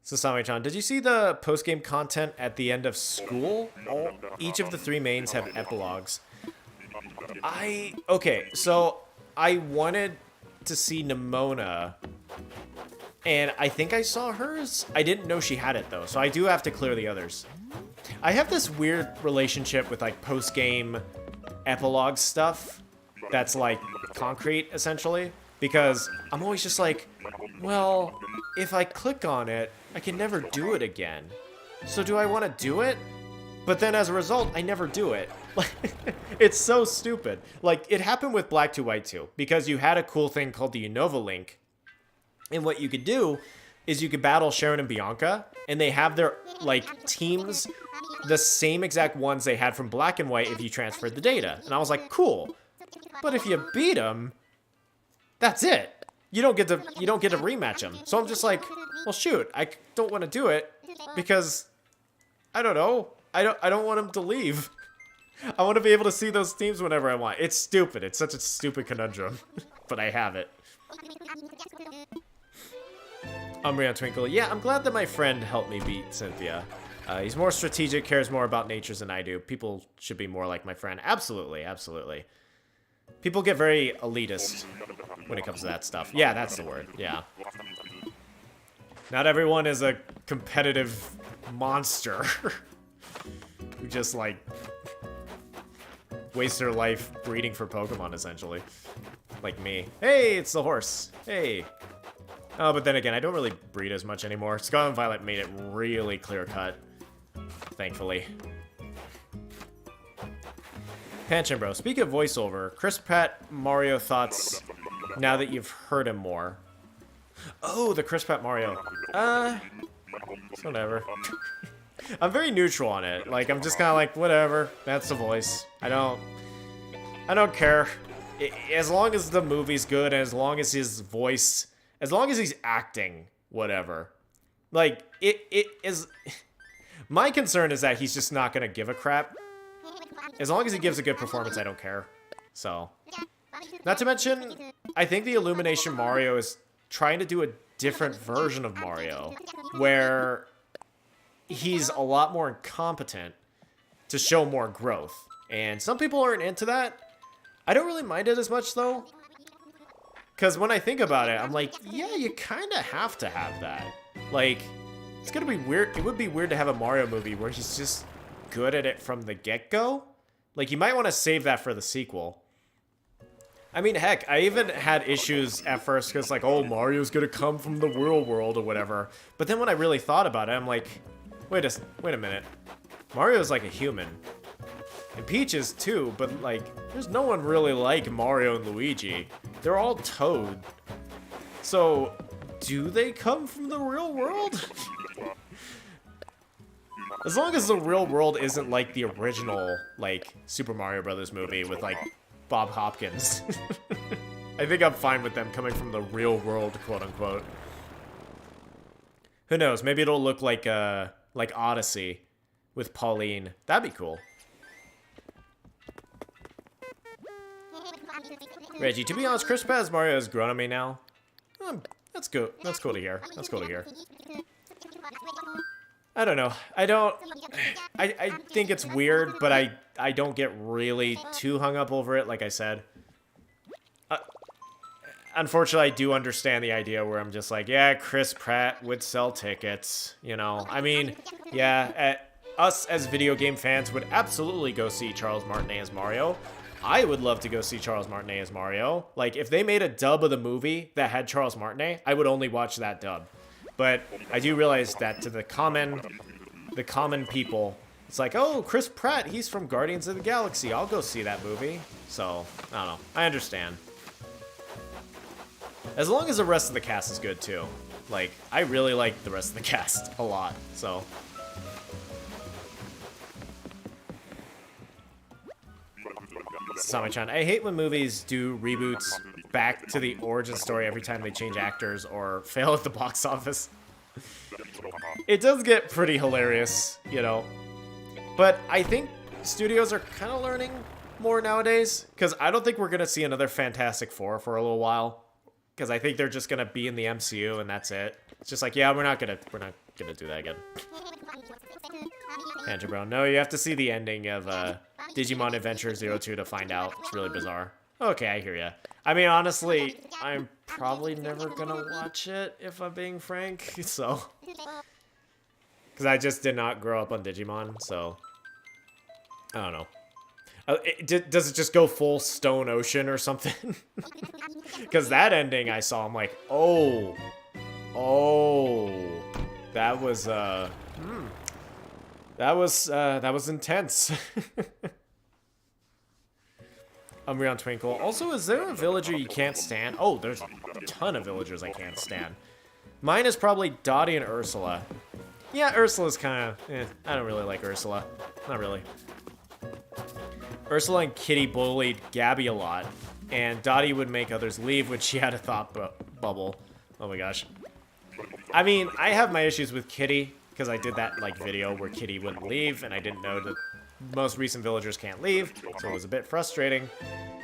Sasami-chan, did you see the post-game content at the end of School? Each of the 3 mains have epilogues. Okay, so I wanted to see Nimona, and I think I saw hers. I didn't know she had it, though, so I do have to clear the others. I have this weird relationship with, like, post-game epilogue stuff that's, like, concrete, essentially, because I'm always just like, well, if I click on it, I can never do it again. So do I want to do it? But then as a result, I never do it. It's so stupid. Like, it happened with Black 2 White 2, because you had a cool thing called the Unova Link. And what you could do is you could battle Sharon and Bianca, and they have their, like, teams, the same exact ones they had from Black and White if you transferred the data. And I was like, cool. But if you beat them, that's it. You don't get to rematch them. So I'm just like, well, shoot, I don't want to do it because, I don't know. I don't want them to leave. I want to be able to see those teams whenever I want. It's stupid. It's such a stupid conundrum. But I have it. Umbreon Twinkle. Yeah, I'm glad that my friend helped me beat Cynthia. He's more strategic, cares more about natures than I do. People should be more like my friend. Absolutely, absolutely. People get very elitist when it comes to that stuff. Yeah, that's the word. Yeah. Not everyone is a competitive monster who just, like, waste their life breeding for Pokemon, essentially. Like me. Hey, it's the horse. Hey. Oh, but then again, I don't really breed as much anymore. Scarlet and Violet made it really clear-cut. Thankfully. Panchin Bro, speak of voiceover, Chris Pratt Mario thoughts now that you've heard him more. Oh, the Chris Pratt Mario. Whatever. I'm very neutral on it. Like, I'm just kind of like, whatever. That's the voice. I don't care. As long as the movie's good, and as long as his voice, as long as he's acting, whatever. Like, it is... My concern is that he's just not going to give a crap. As long as he gives a good performance, I don't care. So, not to mention, I think the Illumination Mario is trying to do a different version of Mario, where he's a lot more incompetent to show more growth. And some people aren't into that. I don't really mind it as much, though. Because when I think about it, I'm like, yeah, you kind of have to have that. Like, it's going to be weird. It would be weird to have a Mario movie where he's just good at it from the get-go. Like, you might want to save that for the sequel. I mean, heck, I even had issues at first because, like, oh, Mario's gonna come from the real world or whatever. But then when I really thought about it, I'm like, wait a minute. Mario's like a human. And Peach is too, but, like, there's no one really like Mario and Luigi. They're all Toad. So, do they come from the real world? As long as the real world isn't like the original, like, Super Mario Brothers movie with, like, Bob Hopkins. I think I'm fine with them coming from the real world, quote-unquote. Who knows? Maybe it'll look like Odyssey with Pauline. That'd be cool. Reggie, to be honest, Chris Pratt as Mario has grown on me now. That's good. That's cool to hear. That's cool to hear. I don't know. I think it's weird, but I don't get really too hung up over it, like I said. Unfortunately, I do understand the idea where I'm just like, yeah, Chris Pratt would sell tickets, you know? I mean, yeah, us as video game fans would absolutely go see Charles Martinet as Mario. I would love to go see Charles Martinet as Mario. Like, if they made a dub of the movie that had Charles Martinet, I would only watch that dub. But I do realize that to the common people, it's like, oh, Chris Pratt, he's from Guardians of the Galaxy. I'll go see that movie. So, I don't know. I understand. As long as the rest of the cast is good, too. Like, I really like the rest of the cast a lot, so. Sami-chan, I hate when movies do reboots back to the origin story every time they change actors or fail at the box office. It does get pretty hilarious, you know. But I think studios are kind of learning more nowadays, because I don't think we're going to see another Fantastic Four for a little while. Because I think they're just gonna be in the MCU and that's it. It's just like, yeah, we're not gonna do that again. TreeckoBro, no, you have to see the ending of Digimon Adventure 02 to find out. It's really bizarre. Okay, I hear ya. I mean, honestly, I'm probably never gonna watch it if I'm being frank. So, because I just did not grow up on Digimon, so I don't know. Does it just go full Stone Ocean or something? Because that ending I saw, I'm like, oh, that was intense. Umbreon Twinkle. Also, is there a villager you can't stand? Oh, there's a ton of villagers I can't stand. Mine is probably Dottie and Ursula. Yeah, Ursula's kind of, I don't really like Ursula. Not really. Ursula and Kitty bullied Gabby a lot, and Dottie would make others leave when she had a thought bubble. Oh my gosh. I mean, I have my issues with Kitty, because I did that, like, video where Kitty wouldn't leave, and I didn't know that most recent villagers can't leave, so it was a bit frustrating.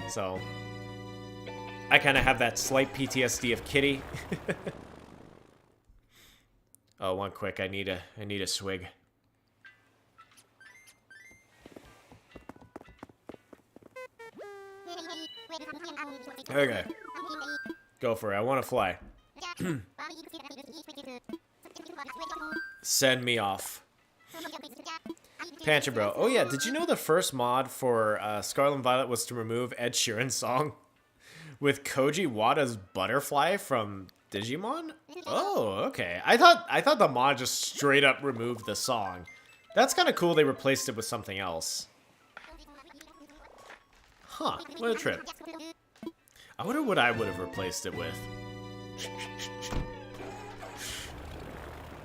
So, I kind of have that slight PTSD of Kitty. Oh, one quick, I need a swig. Okay. Go for it. I want to fly. Send me off. TreeckoBro. Oh yeah, did you know the first mod for Scarlet and Violet was to remove Ed Sheeran's song with Koji Wada's Butterfly from Digimon? Oh, okay. I thought the mod just straight up removed the song. That's kind of cool they replaced it with something else. Huh, what a trip. I wonder what I would have replaced it with.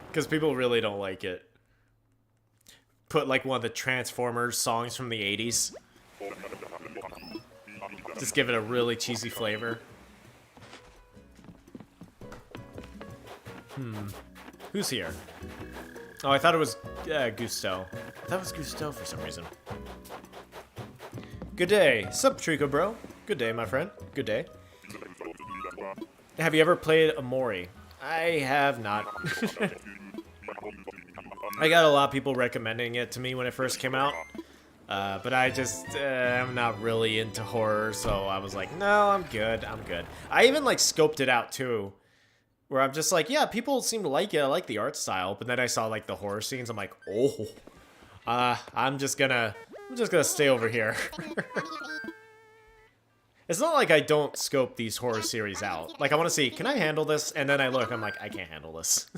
Because people really don't like it. Put like one of the Transformers songs from the 80s. Just give it a really cheesy flavor. Who's here? Oh, I thought it was Gusto. That was Gusto for some reason. Good day. Sup, TreeckoBro? Good day, my friend. Good day. Have you ever played Amori? I have not. I got a lot of people recommending it to me when it first came out. But I just, I'm not really into horror, so I was like, no, I'm good. I'm good. I even, like, scoped it out, too. Where I'm just like, yeah, people seem to like it. I like the art style. But then I saw, like, the horror scenes. I'm like, oh. I'm just gonna stay over here. It's not like I don't scope these horror series out. Like, I want to see, can I handle this? And then I look, I'm like, I can't handle this.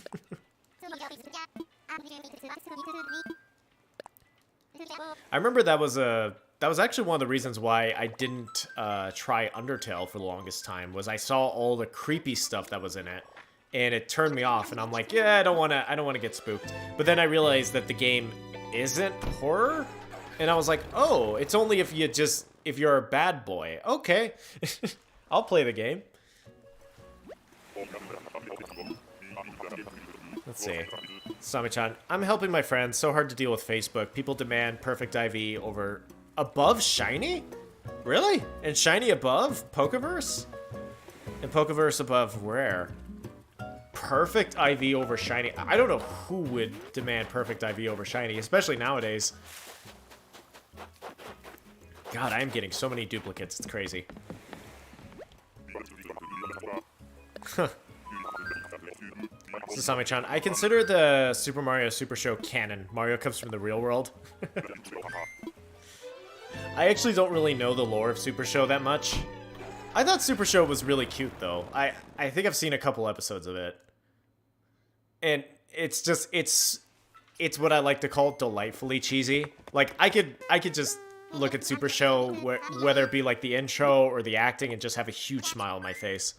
I remember that was actually one of the reasons why I didn't try Undertale for the longest time, was I saw all the creepy stuff that was in it, and it turned me off, and I'm like, yeah, I don't want to get spooked. But then I realized that the game isn't horror, and I was like, oh, it's only if you're a bad boy. Okay. I'll play the game. Let's see. Sami-chan, I'm helping my friends. So hard to deal with Facebook. People demand perfect IV over above Shiny? Really? And Shiny above Pokeverse? And Pokeverse above rare. Perfect IV over shiny. I don't know who would demand perfect IV over shiny, especially nowadays. God, I am getting so many duplicates. It's crazy. Sasami-chan, I consider the Super Mario Super Show canon. Mario comes from the real world. I actually don't really know the lore of Super Show that much. I thought Super Show was really cute, though. I think I've seen a couple episodes of it. And it's just, it's what I like to call delightfully cheesy. Like, I could just look at Super Show, whether it be like the intro or the acting, and just have a huge smile on my face.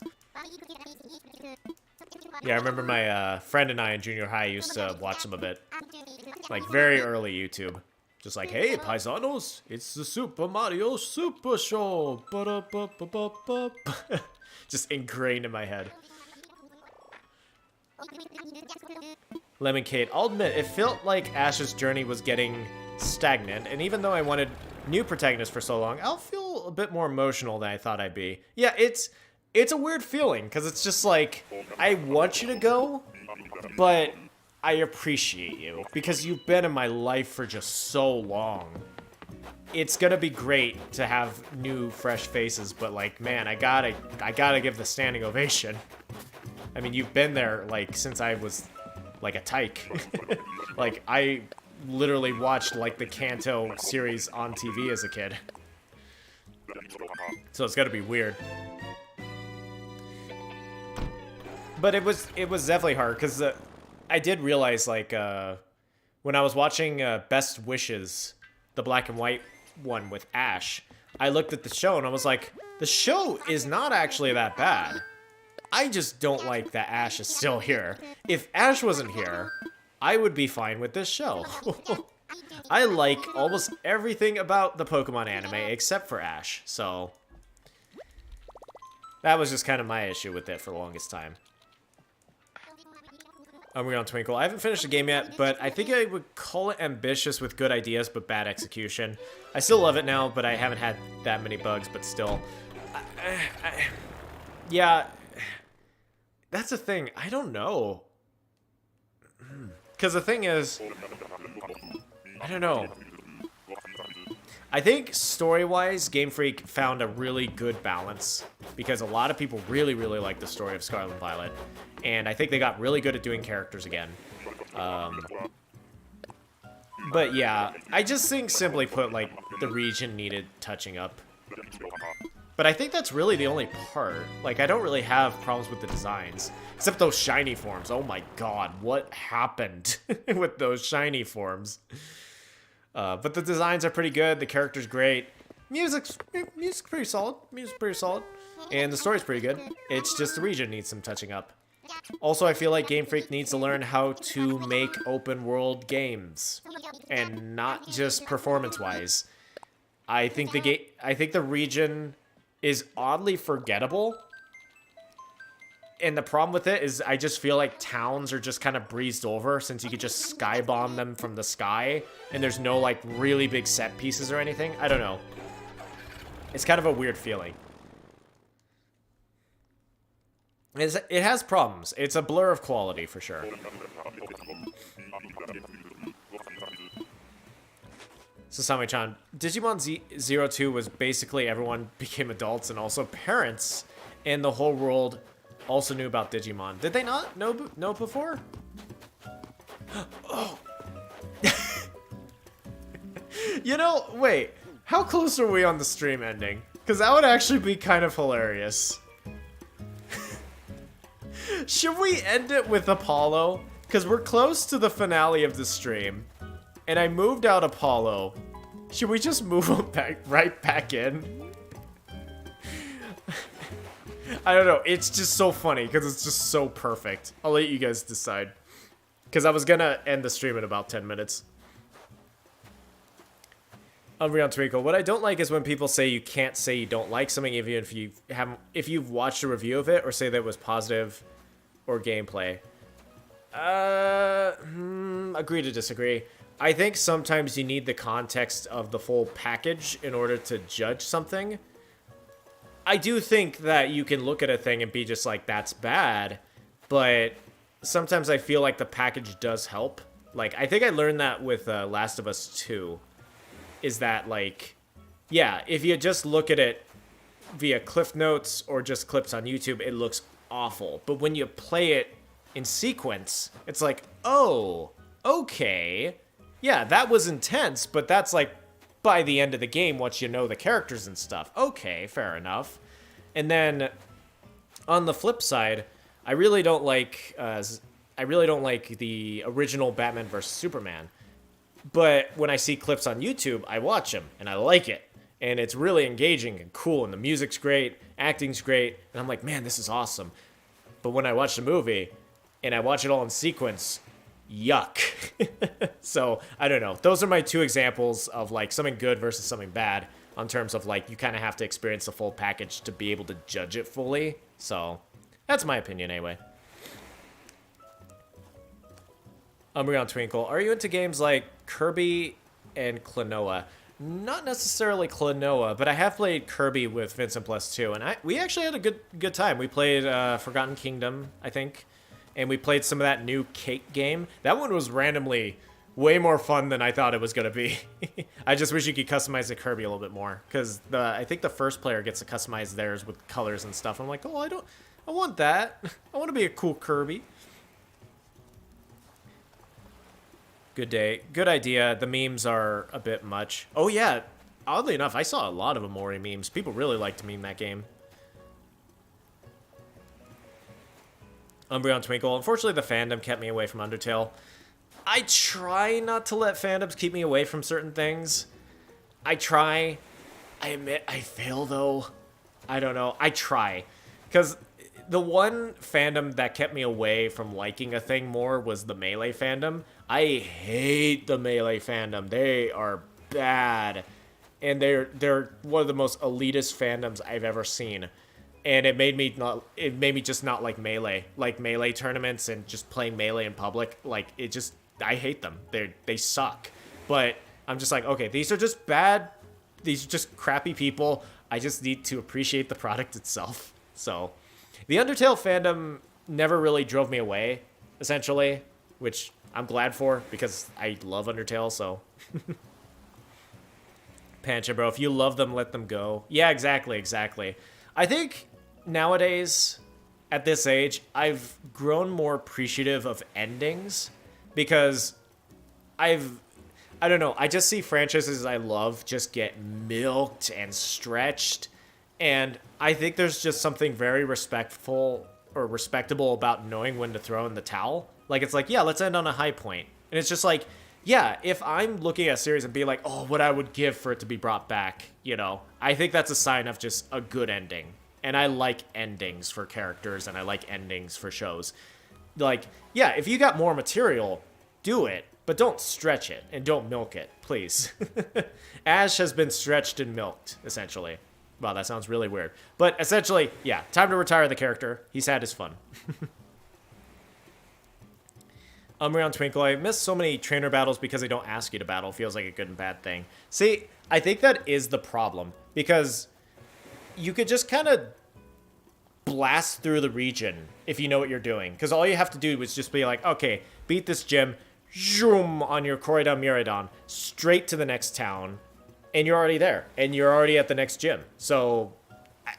Yeah, I remember my friend and I in junior high used to watch some of it. Like, very early YouTube. Just like, hey, paisanos, it's the Super Mario Super Show. Ba-da-ba-ba-ba-ba. Just ingrained in my head. Lemon Kate, I'll admit, it felt like Ash's journey was getting stagnant, and even though I wanted new protagonists for so long, I'll feel a bit more emotional than I thought I'd be. Yeah, it's a weird feeling, because it's just like, I want you to go, but I appreciate you, because you've been in my life for just so long. It's gonna be great to have new, fresh faces, but like, man, I gotta give the standing ovation. I mean, you've been there, like, since I was, like, a tyke. Like, I literally watched, like, the Kanto series on TV as a kid. So it's gotta be weird. But it was definitely hard, because I did realize, like, when I was watching Best Wishes, the black and white one with Ash, I looked at the show and I was like, the show is not actually that bad. I just don't like that Ash is still here. If Ash wasn't here, I would be fine with this show. I like almost everything about the Pokemon anime except for Ash, so that was just kind of my issue with it for the longest time. We're on Twinkle. I haven't finished the game yet, but I think I would call it ambitious with good ideas but bad execution. I still love it now, but I haven't had that many bugs, but still. Yeah, that's the thing. I don't know. Because the thing is, I don't know. I think story-wise, Game Freak found a really good balance, because a lot of people really, really like the story of Scarlet and Violet, and I think they got really good at doing characters again. But yeah, I just think, simply put, like, the region needed touching up. But I think that's really the only part. Like, I don't really have problems with the designs, except those shiny forms. Oh my god, what happened with those shiny forms? But the designs are pretty good, the character's great, music's pretty solid, and the story's pretty good. It's just the region needs some touching up. Also, I feel like Game Freak needs to learn how to make open world games, and not just performance-wise. I think the region is oddly forgettable. And the problem with it is I just feel like towns are just kind of breezed over, since you could just sky bomb them from the sky, and there's no, like, really big set pieces or anything. I don't know. It's kind of a weird feeling. It has problems. It's a blur of quality, for sure. Sasami-chan, Digimon 02 was basically everyone became adults, and also parents, and the whole world also knew about Digimon. Did they not know before? Oh. You know, wait. How close are we on the stream ending? Because that would actually be kind of hilarious. Should we end it with Apollo? Because we're close to the finale of the stream. And I moved out Apollo. Should we just move him right back in? I don't know. It's just so funny because it's just so perfect. I'll let you guys decide. Because I was going to end the stream in about 10 minutes. Unreal Treecko. What I don't like is when people say you can't say you don't like something even if you've watched a review of it, or say that it was positive or gameplay. Agree to disagree. I think sometimes you need the context of the full package in order to judge something. I do think that you can look at a thing and be just like, that's bad, but sometimes I feel like the package does help. Like, I think I learned that with Last of Us 2, is that, like, yeah, if you just look at it via Cliff Notes or just clips on YouTube, it looks awful. But when you play it in sequence, it's like, oh, okay, yeah, that was intense, but that's, like, by the end of the game, once you know the characters and stuff. Okay, fair enough. And then, on the flip side, I really don't like the original Batman vs. Superman. But when I see clips on YouTube, I watch them, and I like it. And it's really engaging and cool, and the music's great, acting's great, and I'm like, man, this is awesome. But when I watch the movie, and I watch it all in sequence, yuck. So, I don't know. Those are my two examples of, like, something good versus something bad, on terms of, like, you kind of have to experience the full package to be able to judge it fully. So, that's my opinion anyway. Umbreon Twinkle, are you into games like Kirby and Klonoa? Not necessarily Klonoa, but I have played Kirby with Vincent Plus 2, and we actually had a good time. We played Forgotten Kingdom, I think, and we played some of that new Cake game. That one was randomly way more fun than I thought it was going to be. I just wish you could customize the Kirby a little bit more, because I think the first player gets to customize theirs with colors and stuff. I'm like, oh, I want that. I want to be a cool Kirby. Good day. Good idea. The memes are a bit much. Oh, yeah. Oddly enough, I saw a lot of Amori memes. People really like to meme that game. Umbreon Twinkle. Unfortunately, the fandom kept me away from Undertale. I try not to let fandoms keep me away from certain things. I try. I admit I fail, though. I don't know. I try. Because the one fandom that kept me away from liking a thing more was the Melee fandom. I hate the Melee fandom. They are bad. And they're one of the most elitist fandoms I've ever seen. And it made me just not like Melee. Like Melee tournaments and just playing Melee in public. Like, I hate them. They suck. But I'm just like, okay, these are just bad. These are just crappy people. I just need to appreciate the product itself. So, the Undertale fandom never really drove me away, essentially, which I'm glad for, because I love Undertale, so. Pancha, bro, if you love them, let them go. Yeah, exactly. I think nowadays, at this age, I've grown more appreciative of endings, because I don't know, I just see franchises I love just get milked and stretched, and I think there's just something very respectful or respectable about knowing when to throw in the towel. Like, it's like, yeah, let's end on a high point. And it's just like, yeah, if I'm looking at a series and be like, oh, what I would give for it to be brought back, you know, I think that's a sign of just a good ending. And I like endings for characters, and I like endings for shows. Like, yeah, if you got more material, do it, but don't stretch it and don't milk it, please. Ash has been stretched and milked, essentially. Wow, that sounds really weird. But essentially, yeah, time to retire the character. He's had his fun. Umbreon Twinkle, I miss so many trainer battles because they don't ask you to battle. Feels like a good and bad thing. See, I think that is the problem, because you could just kind of blast through the region if you know what you're doing. Because all you have to do is just be like, okay, beat this gym, zoom on your Koridon Muradon, straight to the next town, and you're already there, and you're already at the next gym. So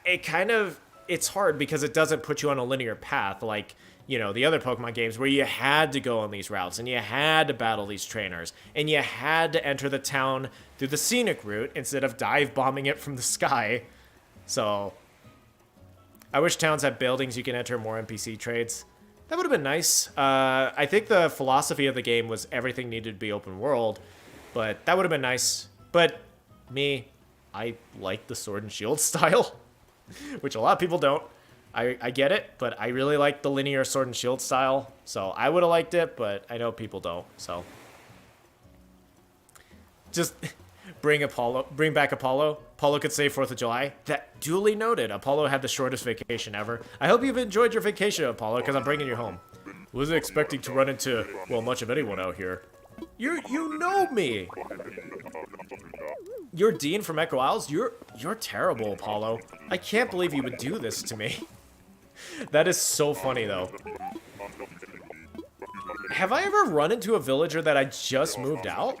it's hard because it doesn't put you on a linear path like, you know, the other Pokemon games where you had to go on these routes, and you had to battle these trainers, and you had to enter the town through the scenic route instead of dive bombing it from the sky. So I wish towns had buildings you can enter more NPC trades. That would have been nice. I think the philosophy of the game was everything needed to be open world, but that would have been nice. But I like the Sword and Shield style, which a lot of people don't. I get it, but I really like the linear Sword and Shield style, so I would have liked it, but I know people don't, so. Just bring back Apollo. Apollo could say 4th of July. That duly noted. Apollo had the shortest vacation ever. I hope you've enjoyed your vacation, Apollo, because I'm bringing you home. Wasn't expecting to run into, well, much of anyone out here. You know me. You're Dean from Echo Isles? You're terrible, Apollo. I can't believe you would do this to me. That is so funny, though. Have I ever run into a villager that I just moved out?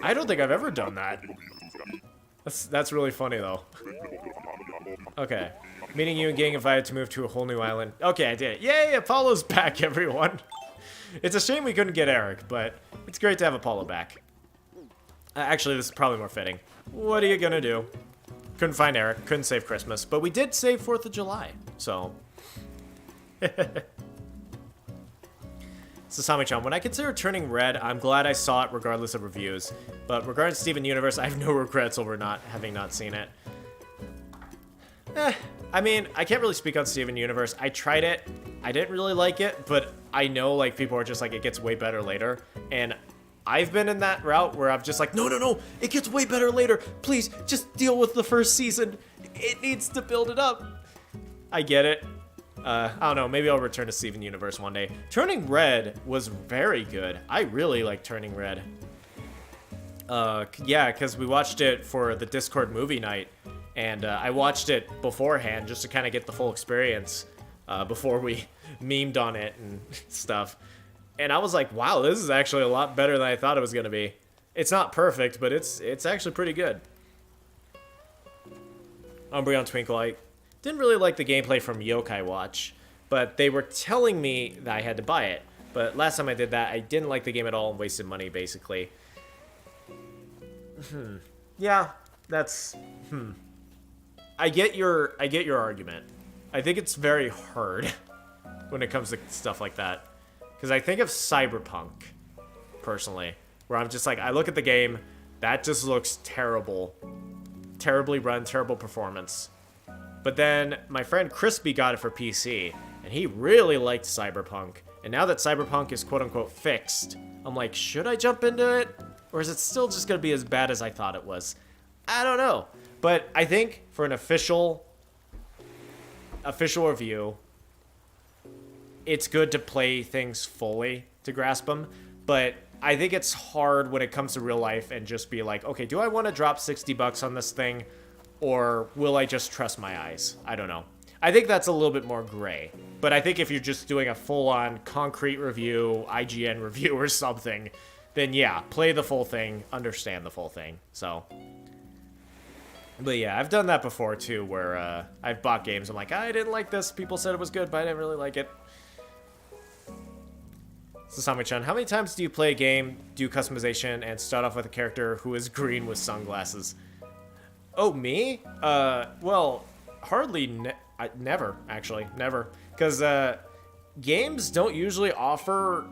I don't think I've ever done that. That's really funny, though. Okay. Meeting you and getting invited to move to a whole new island. Okay, I did it. Yay, Apollo's back, everyone. It's a shame we couldn't get Erik, but it's great to have Apollo back. Actually, this is probably more fitting. What are you gonna do? Couldn't find Erik, couldn't save Christmas, but we did save 4th of July, so. Sasami-chan, when I consider turning red, I'm glad I saw it regardless of reviews. But regarding Steven Universe, I have no regrets over having not seen it. I mean, I can't really speak on Steven Universe. I tried it. I didn't really like it, but I know, like, people are just like, it gets way better later. And I've been in that route where I'm just like, no, it gets way better later. Please, just deal with the first season. It needs to build it up. I get it. I don't know, maybe I'll return to Steven Universe one day. Turning Red was very good. I really like Turning Red. Yeah, because we watched it for the Discord movie night, and I watched it beforehand just to kind of get the full experience before we memed on it and stuff. And I was like, wow, this is actually a lot better than I thought it was going to be. It's not perfect, but it's actually pretty good. Umbreon Twinkle, I didn't really like the gameplay from Yokai Watch, but they were telling me that I had to buy it. But last time I did that, I didn't like the game at all and wasted money, basically. Yeah, that's... I get your argument. I think it's very hard when it comes to stuff like that. Because I think of Cyberpunk, personally, where I'm just like, I look at the game, that just looks terrible. Terribly run, terrible performance. But then my friend Crispy got it for PC, and he really liked Cyberpunk. And now that Cyberpunk is quote-unquote fixed, I'm like, should I jump into it? Or is it still just going to be as bad as I thought it was? I don't know. But I think for an official review, it's good to play things fully to grasp them. But I think it's hard when it comes to real life and just be like, okay, do I want to drop 60 bucks on this thing? Or will I just trust my eyes? I don't know. I think that's a little bit more gray. But I think if you're just doing a full-on concrete review, IGN review or something, then yeah, play the full thing, understand the full thing. So, but yeah, I've done that before too, where I've bought games. I'm like, I didn't like this. People said it was good, but I didn't really like it. Sasami-chan, how many times do you play a game, do customization, and start off with a character who is green with sunglasses? Oh, me? Well, hardly, never, actually, never. Because, games don't usually offer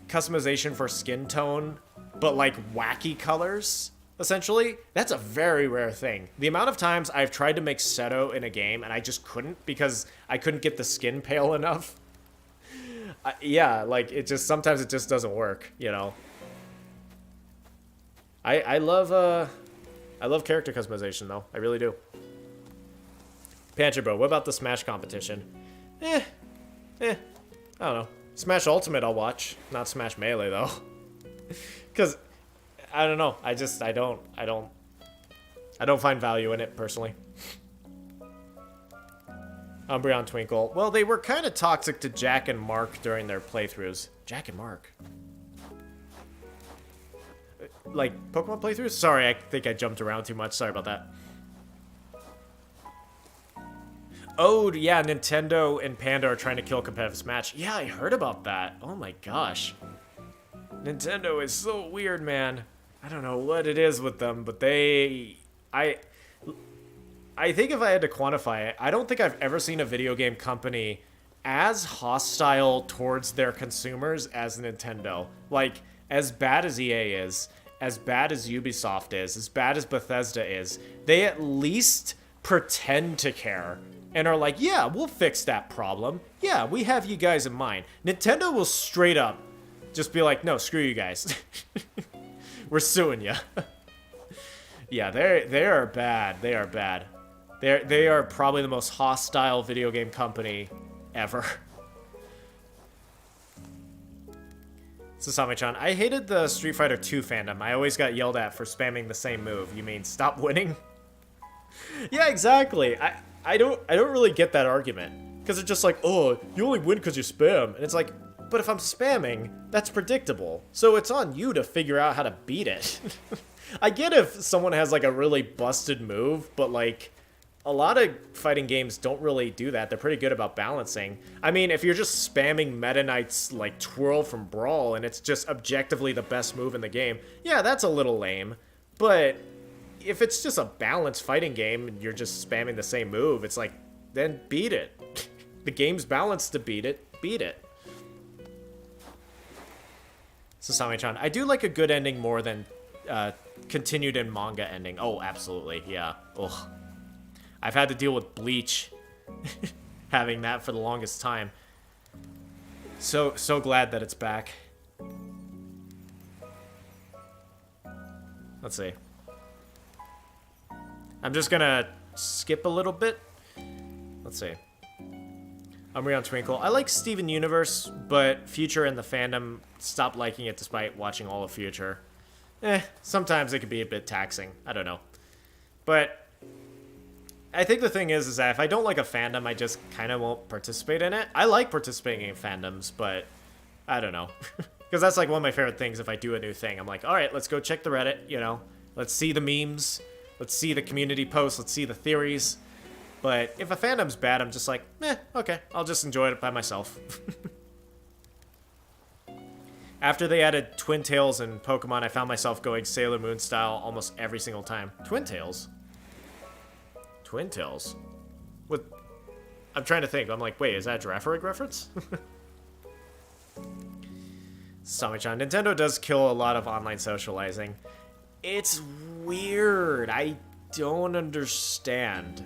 customization for skin tone, but, like, wacky colors, essentially. That's a very rare thing. The amount of times I've tried to make Seto in a game, and I just couldn't, because I couldn't get the skin pale enough. Yeah, like, sometimes it just doesn't work, you know? I love character customization, though. I really do. PancherBro, what about the Smash competition? I don't know. Smash Ultimate I'll watch. Not Smash Melee, though. Because, I don't know. I don't find value in it, personally. Umbreon Twinkle. Well, they were kind of toxic to Jack and Mark during their playthroughs. Jack and Mark? Like, Pokemon playthroughs? Sorry, I think I jumped around too much. Sorry about that. Oh, yeah, Nintendo and Panda are trying to kill competitive Smash. Yeah, I heard about that. Oh my gosh. Nintendo is so weird, man. I don't know what it is with them, but I think if I had to quantify it, I don't think I've ever seen a video game company as hostile towards their consumers as Nintendo. Like, as bad as EA is, as bad as Ubisoft is, as bad as Bethesda is, they at least pretend to care and are like, yeah, we'll fix that problem. Yeah, we have you guys in mind. Nintendo will straight up just be like, no, screw you guys. We're suing you. Yeah, they are bad. They are bad. They are probably the most hostile video game company ever. Sasami-chan, I hated the Street Fighter 2 fandom. I always got yelled at for spamming the same move. You mean stop winning? Yeah, exactly. I don't really get that argument. Because it's just like, oh, you only win because you spam. And it's like, but if I'm spamming, that's predictable. So it's on you to figure out how to beat it. I get if someone has like a really busted move, but like a lot of fighting games don't really do that. They're pretty good about balancing. I mean, if you're just spamming Meta Knight's like twirl from Brawl and it's just objectively the best move in the game, yeah, that's a little lame. But if it's just a balanced fighting game and you're just spamming the same move, it's like, then beat it. The game's balanced to beat it. Beat it. Sasami-chan, I do like a good ending more than continued in manga ending. Oh, absolutely, yeah. Ugh. I've had to deal with Bleach having that for the longest time. So glad that it's back. Let's see. I'm just gonna skip a little bit. Let's see. Umbreon Twinkle. I like Steven Universe, but Future and the fandom stopped liking it despite watching all of Future. Sometimes it can be a bit taxing. I don't know. But I think the thing is that if I don't like a fandom, I just kind of won't participate in it. I like participating in fandoms, but I don't know. Because that's like one of my favorite things if I do a new thing. I'm like, all right, let's go check the Reddit, you know. Let's see the memes. Let's see the community posts. Let's see the theories. But if a fandom's bad, I'm just like, okay, I'll just enjoy it by myself. After they added Twin Tails in Pokemon, I found myself going Sailor Moon style almost every single time. Twin Tails? Twin Tails? What? I'm trying to think. I'm like, wait, is that a Giraffe reference? Sami-chan, Nintendo does kill a lot of online socializing. It's weird. I don't understand.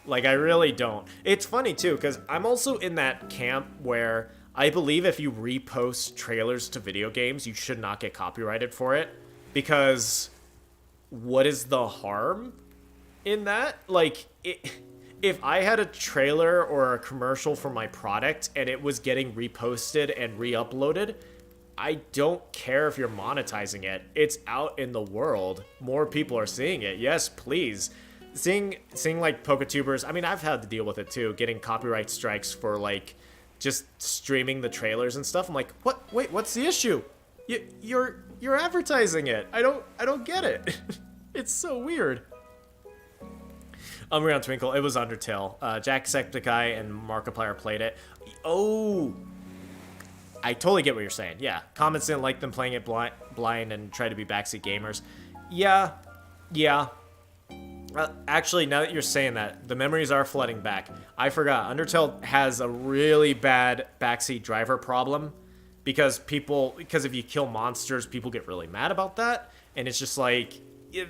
Like, I really don't. It's funny, too, because I'm also in that camp where I believe if you repost trailers to video games, you should not get copyrighted for it. Because what is the harm in that? Like, if I had a trailer or a commercial for my product and it was getting reposted and re-uploaded, I don't care if you're monetizing it. It's out in the world. More people are seeing it. Yes, please. Seeing like Poketubers, I mean, I've had to deal with it too, getting copyright strikes for like just streaming the trailers and stuff. I'm like, what? Wait, what's the issue? You're advertising it. I don't get it. It's so weird. Umbreon Twinkle, it was Undertale. Jacksepticeye and Markiplier played it. Oh, I totally get what you're saying. Yeah, comments didn't like them playing it blind and try to be backseat gamers. Yeah. Actually, now that you're saying that, the memories are flooding back. I forgot. Undertale has a really bad backseat driver problem because if you kill monsters, people get really mad about that. And it's just like,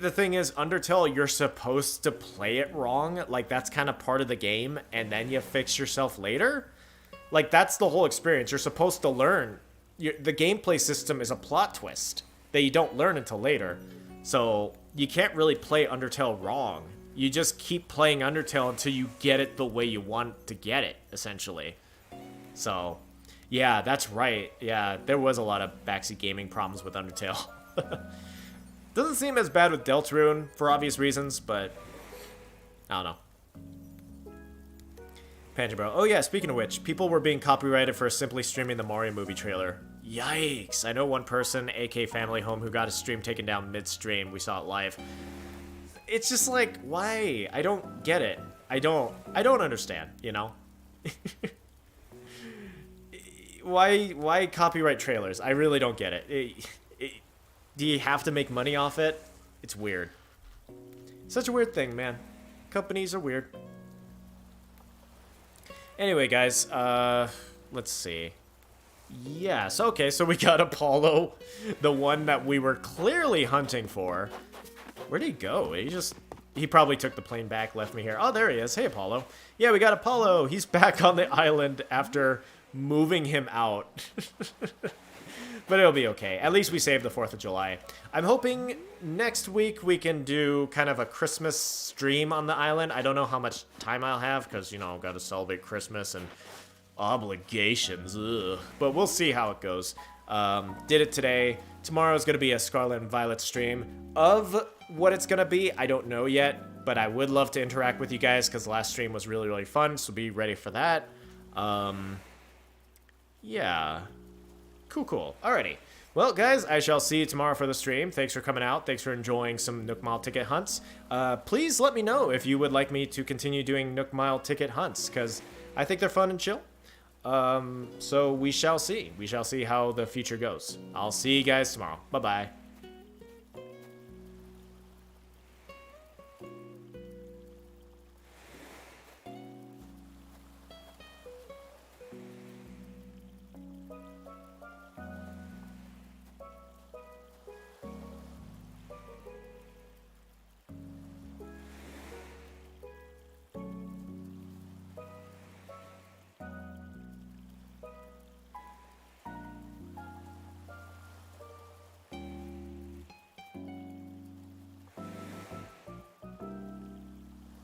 the thing is, Undertale, you're supposed to play it wrong. Like, that's kind of part of the game, and then you fix yourself later. Like, that's the whole experience. You're supposed to learn. The gameplay system is a plot twist that you don't learn until later. So you can't really play Undertale wrong. You just keep playing Undertale until you get it the way you want to get it, essentially. So, yeah, that's right. Yeah, there was a lot of backseat gaming problems with Undertale. Doesn't seem as bad with Deltarune for obvious reasons, but I don't know. PanjaBro. Oh yeah, speaking of which, people were being copyrighted for simply streaming the Mario movie trailer. Yikes! I know one person, AK Family Home, who got his stream taken down mid-stream. We saw it live. It's just like, why? I don't get it. I don't understand, you know? Why copyright trailers? I really don't get it. Do you have to make money off it? It's weird. Such a weird thing, man. Companies are weird. Anyway, guys, let's see. Yes, okay, so we got Apollo, the one that we were clearly hunting for. Where'd he go? He probably took the plane back, left me here. Oh, there he is. Hey, Apollo. Yeah, we got Apollo. He's back on the island after moving him out. But it'll be okay. At least we saved the 4th of July. I'm hoping next week we can do kind of a Christmas stream on the island. I don't know how much time I'll have because, you know, I've got to celebrate Christmas and obligations. Ugh. But we'll see how it goes. Did it today. Tomorrow's gonna be a Scarlet and Violet stream. Of what it's gonna be, I don't know yet, but I would love to interact with you guys because the last stream was really, really fun, so be ready for that. Yeah. Cool. Alrighty. Well, guys, I shall see you tomorrow for the stream. Thanks for coming out. Thanks for enjoying some Nook Mile ticket hunts. Please let me know if you would like me to continue doing Nook Mile ticket hunts, because I think they're fun and chill. So we shall see. We shall see how the future goes. I'll see you guys tomorrow. Bye-bye.